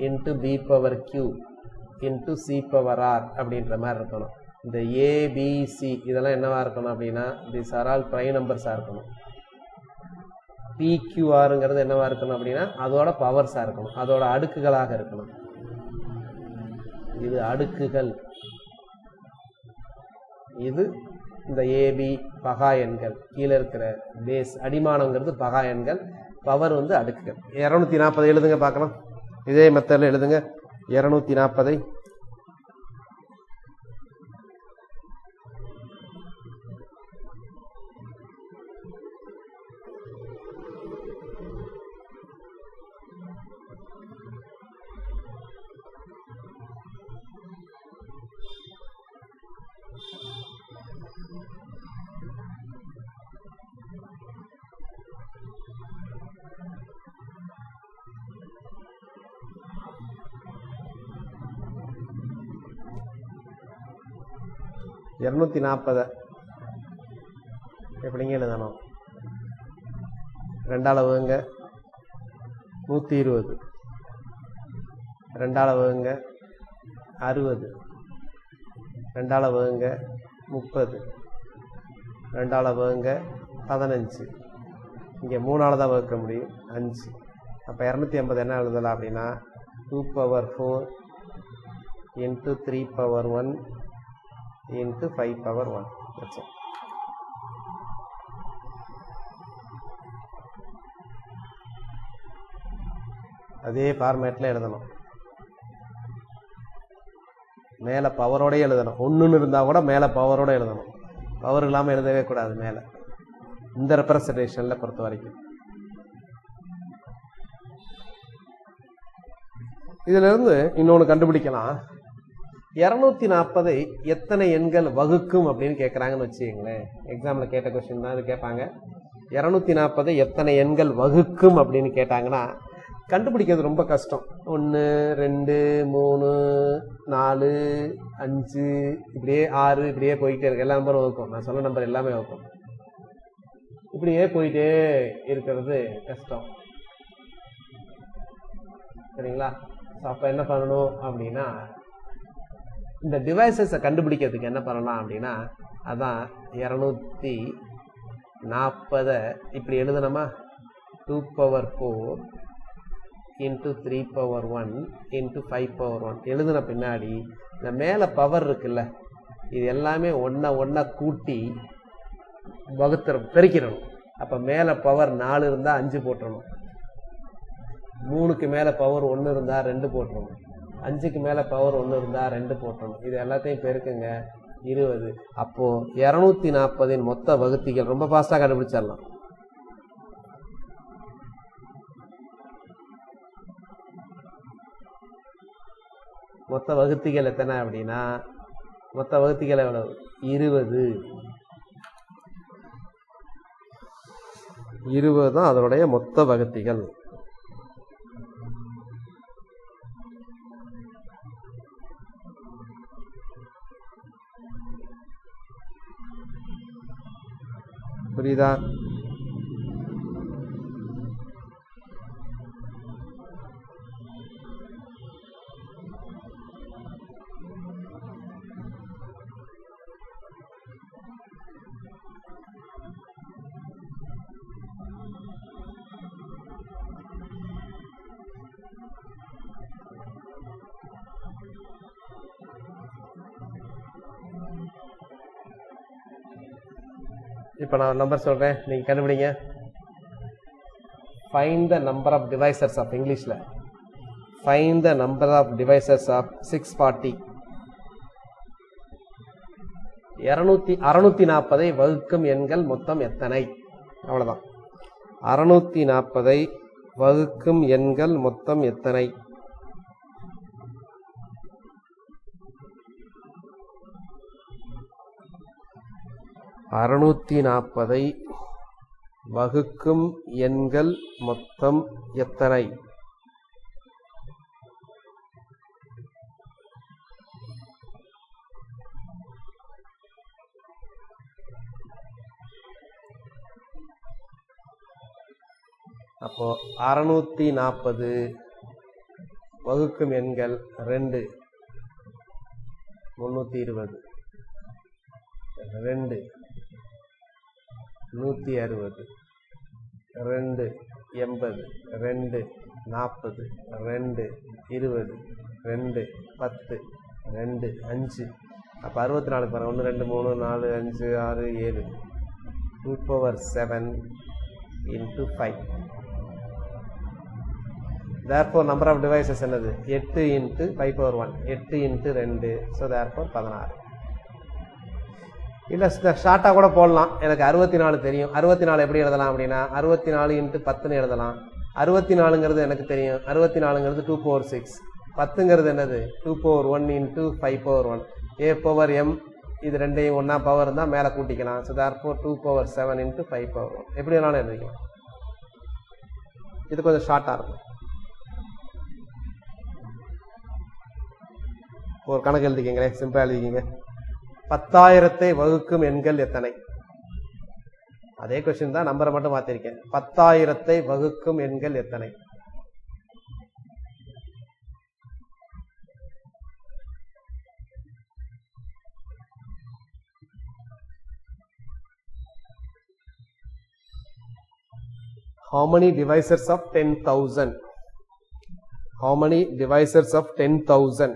× b⁻q × c⁻r அப்படின்ற மாதிரி இருக்கணும். இந்த ABC இதெல்லாம் என்னவா இருக்கணும் அப்படின்னா these are all prime நம்பர்ஸாக இருக்கணும். PQRங்கிறது என்னவா இருக்கணும் அப்படின்னா அதோட பவர்ஸாக இருக்கணும், அதோட அடுக்குகளாக இருக்கணும். இது அடுக்குகள், இது இந்த AB பகா எண்கள், கீழே இருக்கிற பேஸ் அடிமானங்கிறது பகா எண்கள், பவர் வந்து அடுக்குகள். 240 எழுதுங்க பார்க்கலாம். இதே மெத்தடில் எழுதுங்க. 240 240 எப்படிங்க எழுதணும்? 2ஆல் வகுங்க 120, 2ஆல் வகுங்க 60, 2ஆல் வகுங்க 30, 2ஆல் வகுங்க 15. இங்கே 3ஆல் தான் வகுக்க முடியும் 5. அப்போ 250 என்ன எழுதலாம் அப்படின்னா 2^4 × 3^1 × 5^1. அதே ஃபார்மேட்டில் எழுதணும். மேலே பவரோடய எழுதணும். 1ன்னு இருந்தால் கூட மேலே பவரோடு எழுதணும். பவர் இல்லாமல் எழுதவே கூடாது மேலே, இந்த ரெப்ரசன்டேஷனில் பொறுத்த வரைக்கும். இதிலிருந்து இன்னொன்று கண்டுபிடிக்கலாம். 240 எத்தனை எண்கள் வகுக்கும் அப்படின்னு கேட்குறாங்கன்னு வச்சுக்கங்களேன். எக்ஸாமில் கேட்ட கொஸ்டின் தான் இது கேட்பாங்க. 240 எத்தனை எண்கள் வகுக்கும் அப்படின்னு கேட்டாங்கன்னா கண்டுபிடிக்கிறது ரொம்ப கஷ்டம். 1 2 3 4 5 இப்படியே 6 இப்படியே போயிட்டே இருக்கு. எல்லா நம்பரும் வகுக்கும். நான் சொன்ன நம்பர் எல்லாமே வகுக்கும். இப்படியே போயிட்டே இருக்கிறது கஷ்டம். சரிங்களா? அப்போ என்ன பண்ணணும் அப்படின்னா இந்த டிவைசஸை கண்டுபிடிக்கிறதுக்கு என்ன பண்ணலாம் அப்படின்னா அதான் 240 இப்படி எழுதணுமா 2^4 × 3^1 × 5^1 எழுதுன பின்னாடி இந்த மேலே பவர் இருக்குல்ல, இது எல்லாமே ஒன்றை கூட்டி பெருக்கிடணும். அப்போ மேலே பவர் 4 இருந்தால் 5 போட்டுறணும். 3க்கு மேலே பவர் 1 இருந்தால் 2 போட்டுறணும். 5க்கு மேலே பவர் 1 இருந்தால் 2 போட்டணும். இது எல்லாத்தையும் பெருக்குங்க 20. அப்போ 240 மொத்த வகுத்திகள் ரொம்ப ஃபாஸ்ட்டாக கண்டுபிடிச்சிடலாம். மொத்த வகுத்திகள் எத்தனை அப்படின்னா மொத்த வகுத்திகள் எவ்வளவு? 20. 20 தான் அதனுடைய மொத்த வகுத்திகள். புரியுதா? இப்போ நான் நம்பர் சொல்கிறேன், நீங்கள் கண்டுபிடிங்க. Find the number of divisors of இங்கிலீஷில் Find the number of divisors of 640. 640 வகுக்கும் எண்கள் மொத்தம் எத்தனை? அவ்வளவுதான். 640 வகுக்கும் எண்கள் மொத்தம் எத்தனை? வகுக்கும் எண்கள் மொத்தம் எத்தனை? அப்போ 640 வகுக்கும் எண்கள் 2, 320, 2, 160, 2, 80, 2, 40, 2, 20, 2, 10, 2, 5. அப்போ 64 பாருங்க. 1, 2, 3, 4, 5, 6, 7. 2^7 into 5. Therefore number of divisors என்னது? 8 into 5^1. 8 into 2. So therefore 16. இல்ல ஷார்ட்டா கூட போடலாம். எனக்கு 64 தெரியும். 64 எப்படி எழுதலாம் அப்படின்னா 64 into 10 எழுதலாம். 64ங்கிறது எனக்கு தெரியும். 64ங்கிறது 2^6. 10ங்கிறது என்னது? 2^1 into 5^1. a power m இது ரெண்டையும் ஒன்னா பவர் இருந்தா மேல கூட்டிக்கலாம். So therefore 2^7 into 5^1. எப்படி வேணாலும் எழுதிக்கலாம். இது கொஞ்சம் ஷார்ட்டா இருக்கும். ஒரு கணக்கு எழுதிக்கீங்களே, சிம்பிளா எழுதிக்கீங்க. 10,000 வகுக்கும் எண்கள் எத்தனை? அதே கொஸ்டின் தான், நம்பரை மட்டும் மாத்திருக்கேன். 10,000 வகுக்கும் எண்கள் எத்தனை? How many divisors of 10,000? How many divisors of 10,000?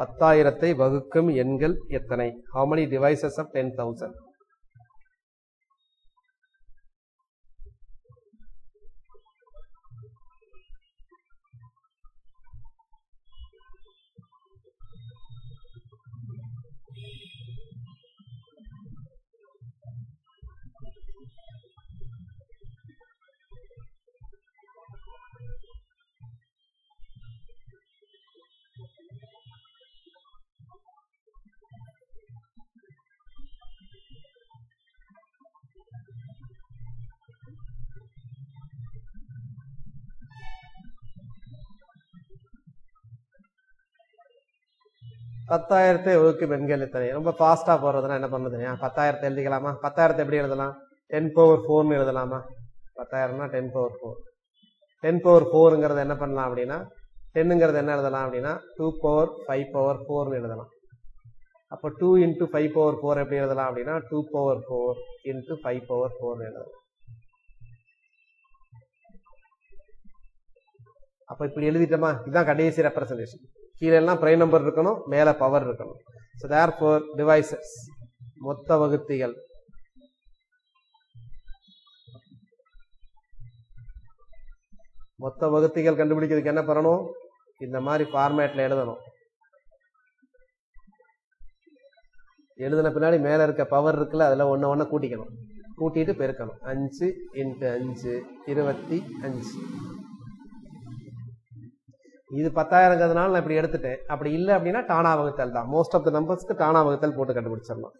10,000 வகுக்கும் எண்கள் எத்தனை? How many divisors of 10,000? பத்தாயிரத்தை வகுக்கும் எண்கள் எத்தனை? ரொம்ப ஃபாஸ்டா போறதுன்னா என்ன பண்ணுறது? 10,000 எழுதிக்கலாமா? 10,000 எப்படி எழுதலாம்? 10^4 எழுதலாமா? 10,000னா 10^4. 10^4ங்கிறது என்ன பண்ணலாம் அப்படின்னா 10ங்கிறது என்ன எழுதலாம் அப்படின்னா 2^5^4 எழுதலாம். அப்போ 2 into 5^4 எப்படி எழுதலாம் அப்படின்னா 2^4 into 5^4 எழுதலாம். அப்ப இப்படி எழுதிட்டோமா? இதுதான் கடைசி ரெப்ரசன்டேஷன். கீழே எல்லாம் பிரைம் நம்பர் இருக்கணும், மேல பவர் இருக்கணும். So therefore divisors, மொத்த வகுத்திகள். மொத்த வகுத்திகள் கண்டுபிடிக்கிறதுக்கு என்ன பண்ணணும்? இந்த மாதிரி ஃபார்மேட்ல எழுதணும். எழுதின பின்னாடி மேல இருக்க பவர் இருக்குல்ல, அதுல ஒண்ணு கூட்டிக்கணும். கூட்டிட்டு பெருக்கணும். 5 into 5 25. இது 10,000ங்கிறதுனால நான் இப்படி எடுத்துட்டேன். அப்படி இல்லை அப்படின்னா டானா வகுத்தல் தான். மோஸ்ட் ஆஃப் த நம்பர்ஸ்க்கு டானா வகுத்தல் போட்டு கண்டுபிடிச்சிடலாம்.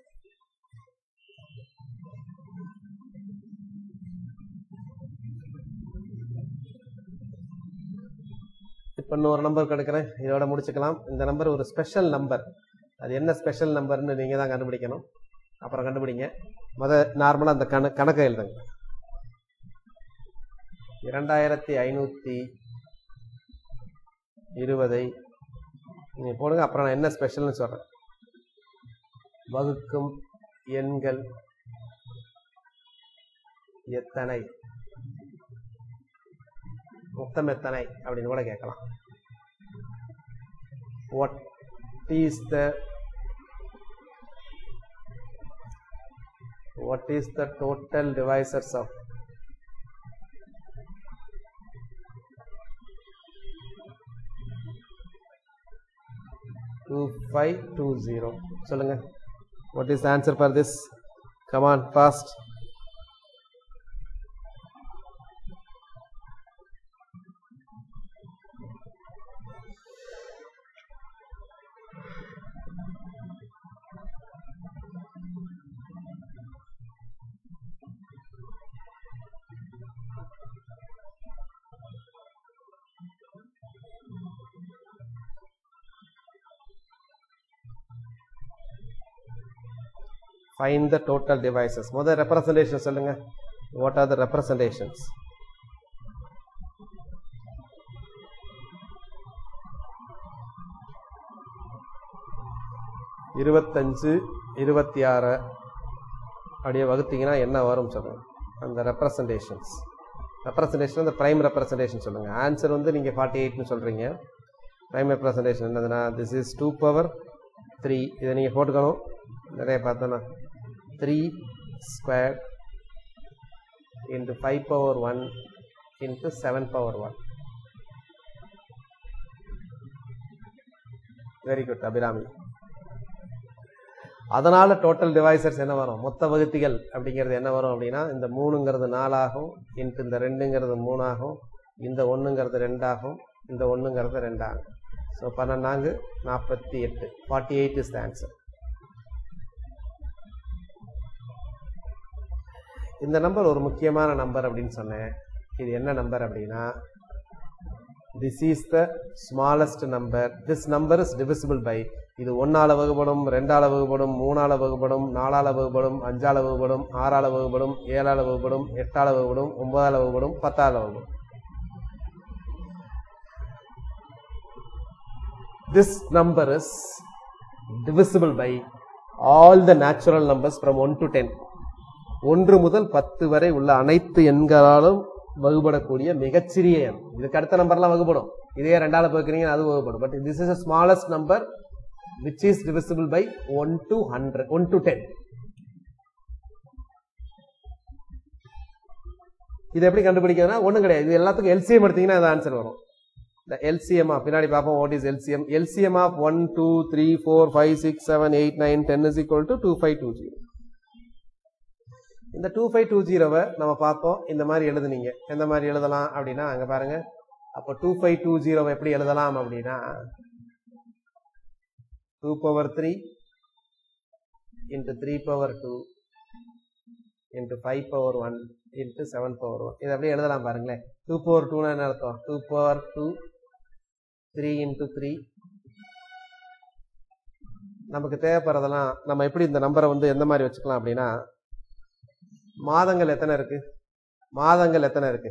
இப்ப இன்னொரு நம்பர் எடுக்கிறேன், இதோட முடிச்சுக்கலாம். இந்த நம்பர் ஒரு ஸ்பெஷல் நம்பர். அது என்ன ஸ்பெஷல் நம்பர்னு நீங்க தான் கண்டுபிடிக்கணும். அப்புறம் கண்டுபிடிங்க. நார்மலா அந்த கணக்கை எழுதுங்க. 2520 நீங்க போடுங்க. அப்புறம் நான் என்ன ஸ்பெஷல்னு சொல்றேன். வகுக்கும் எண்கள் எத்தனை, மொத்தம் எத்தனை அப்படின்னு கூட கேட்கலாம். What is the total divisors of 2520. சொல்லுங்க. What is the answer for this? Come on, fast. Find the total devices. முதல் representation சொல்லுங்க. What are the representations? இருபத்தஞ்சு 26 அப்படியே வகுத்தீங்கன்னா என்ன வரும் சொல்லுங்க. அந்த ரெப்ரசன்டேஷன்ஸ். ரெப்ரசன்டேஷன் அந்த பிரைம் ரெப்ரசன்டேஷன் சொல்லுங்க. ஆன்சர் வந்து நீங்க 48ன்னு சொல்றீங்க. பிரைம் ரெப்ரசன்டேஷன் என்னதுன்னா this is 2 power 3. இதை நீங்க போட்டுக்கணும். நிறைய பார்த்தோன்னா 3 squared into 5 power 1 into 7 power 1. Very good Abirami. அதனால டோட்டல் டிவைசர்ஸ் என்ன வரும், மொத்த வகுத்திகள் அப்படிங்கிறது என்ன வரும் அப்படின்னா, இந்த 3ங்கிறது 4 ஆகும், இன்ட்டு இந்த 2ங்கிறது 3 ஆகும், இந்த 1ங்கிறது 2 ஆகும், இந்த 1ங்கிறது 2 ஆகும். ஸோ 12 48. 48 is the answer. இந்த நம்பர் ஒரு முக்கியமான நம்பர் அப்படின்னு சொன்னேன். இது என்ன நம்பர் அப்படின்னா, this is the smallest number. This number is divisible by, இது 1ஆல வகுப்படும், 2ஆல வகுப்படும், 3ஆல வகுப்படும், 4ஆல வகுப்படும், 5ஆல வகுப்படும், 6ஆல வகுப்படும், 7ஆல வகுப்படும், 8ஆல வகுப்படும், 9ஆல வகுப்படும், 10ஆல வகுப்படும். This number is divisible by all the natural numbers from 1 to 10. 1 முதல் 10 வரை உள்ள அனைத்து எண்களாலும் வகுப்படக்கூடிய மிகச்சிறிய எண். இதுக்கு அடுத்த நம்பர்லாம் வகுப்படும். இதே 2ஆல வகுக்கிறீங்க அது வகுப்படும். But this is the smallest number which is divisible by 1 to 100, 1 to 10. இது எப்படி கண்டுபிடிக்கிறதுனா ஒண்ணும் கிடையாது. இது எல்லாத்துக்கும் LCM எடுத்தீங்கன்னா அது ஆன்சர் வரும். The LCM பின்னாடி பார்ப்போம். what is LCM? LCM of 1 2 3 4 5 6 7 8 9 10 is equal to 2520. இந்த 2520 நம்ம பார்த்தோம். இந்த மாதிரி எழுதுனீங்க. எந்த மாதிரி எழுதலாம் அப்படின்னா அங்க பாருங்க. அப்போ 2520 எப்படி எழுதலாம் அப்படின்னா 2 power 3 into 3 power 2 into 5 power 1 into 7 power 1. இது அப்படியே எழுதலாம் பாருங்களேன். 2 power 2 என்ன அர்த்தம்? 2 power 2 3 into 3. நமக்கு தேவைப்படுறதெல்லாம் நம்ம எப்படி இந்த நம்பரை வந்து எந்த மாதிரி வச்சுக்கலாம் அப்படின்னா, மாதங்கள் எத்தனை இருக்கு, மாதங்கள் எத்தனை இருக்கு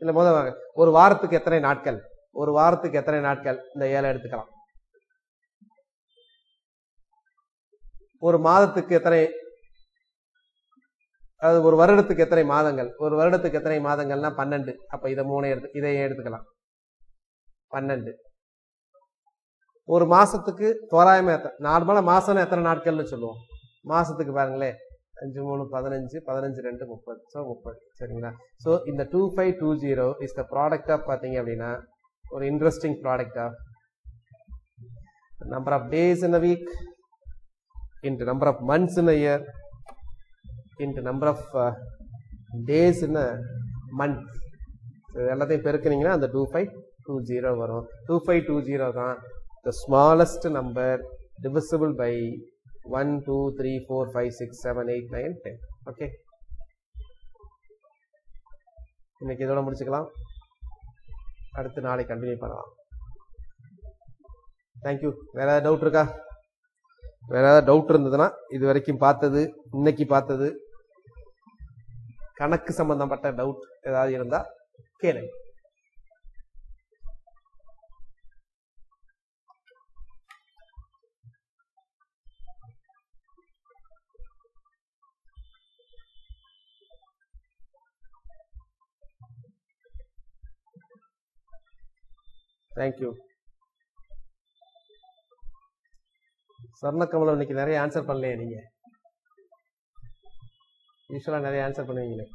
இல்ல முதல் ஒரு வாரத்துக்கு எத்தனை நாட்கள், ஒரு வாரத்துக்கு எத்தனை நாட்கள், இந்த 7 எடுத்துக்கலாம். ஒரு மாதத்துக்கு எத்தனை, அது ஒரு வருடத்துக்கு எத்தனை மாதங்கள், ஒரு வருடத்துக்கு எத்தனை மாதங்கள்னா 12. அப்ப இதை 3 இதையே எடுத்துக்கலாம் 12. ஒரு மாசத்துக்கு தோராயமா நார்மலா மாசம் எத்தனை நாட்கள்னு சொல்லுவோம். மாசத்துக்கு பாருங்களேன் 5 3 15 15 2 30. ஸோ 30. சரிங்களா? ஸோ இந்த 2520 இஸ் த ப்ராடக்ட் ஆஃப் பார்த்தீங்க அப்படின்னா ஒரு interesting product of number of days in a week into number of months in a year into number of days in a month. So எல்லாத்தையும் பெருக்கினீங்கன்னா அந்த 2520 வரும். 2520 தான் the smallest number divisible by 1 2 3 4 5 6 7 8 9 10. Okay, இன்னைக்கு இதோட முடிச்சுக்கலாம். அடுத்து நாளைக்கு கண்டினியூ பண்ணலாம். தேங்க்யூ. வேற ஏதாவது டவுட் இருக்கா? வேற ஏதாவது டவுட் இருந்ததுன்னா இது வரைக்கும் பார்த்தது, இன்னைக்கு பார்த்தது, கணக்கு சம்பந்தப்பட்ட டவுட் ஏதாவது இருந்தா கேளுங்க. தேங்க்யூ. சொர்ணக்கமலம் இன்னைக்கு நிறைய ஆன்சர் பண்ணலையே நீங்க. யூஸ்வலா நிறைய ஆன்சர் பண்ணுவீங்களே.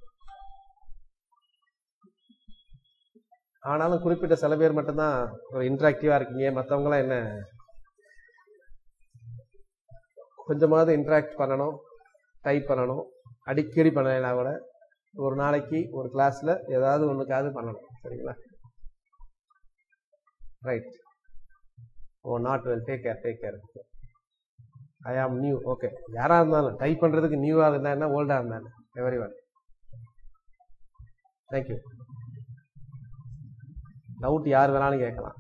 ஆனாலும் குறிப்பிட்ட சில பேர் மட்டும்தான் ஒரு இன்ட்ராக்டிவா இருக்கீங்க. மற்றவங்களாம் என்ன கொஞ்சமாவது இன்ட்ராக்ட் பண்ணணும், டைப் பண்ணணும். அடிக்கடி பண்ணலைன்னா கூட ஒரு நாளைக்கு ஒரு கிளாஸ்ல ஏதாவது ஒண்ணுக்காவது பண்ணணும். சரிங்களா? Right. Oh not well, take care, take care. I am new. Okay, யாரா இருந்தாலும் டைப் பண்றதுக்கு நியூவா இருந்தா என்ன, ஓல்டா இருந்தா என்ன, எவரி ஒன். தேங்க்யூ. டவுட் யார் வேணாலும் கேட்கலாம்.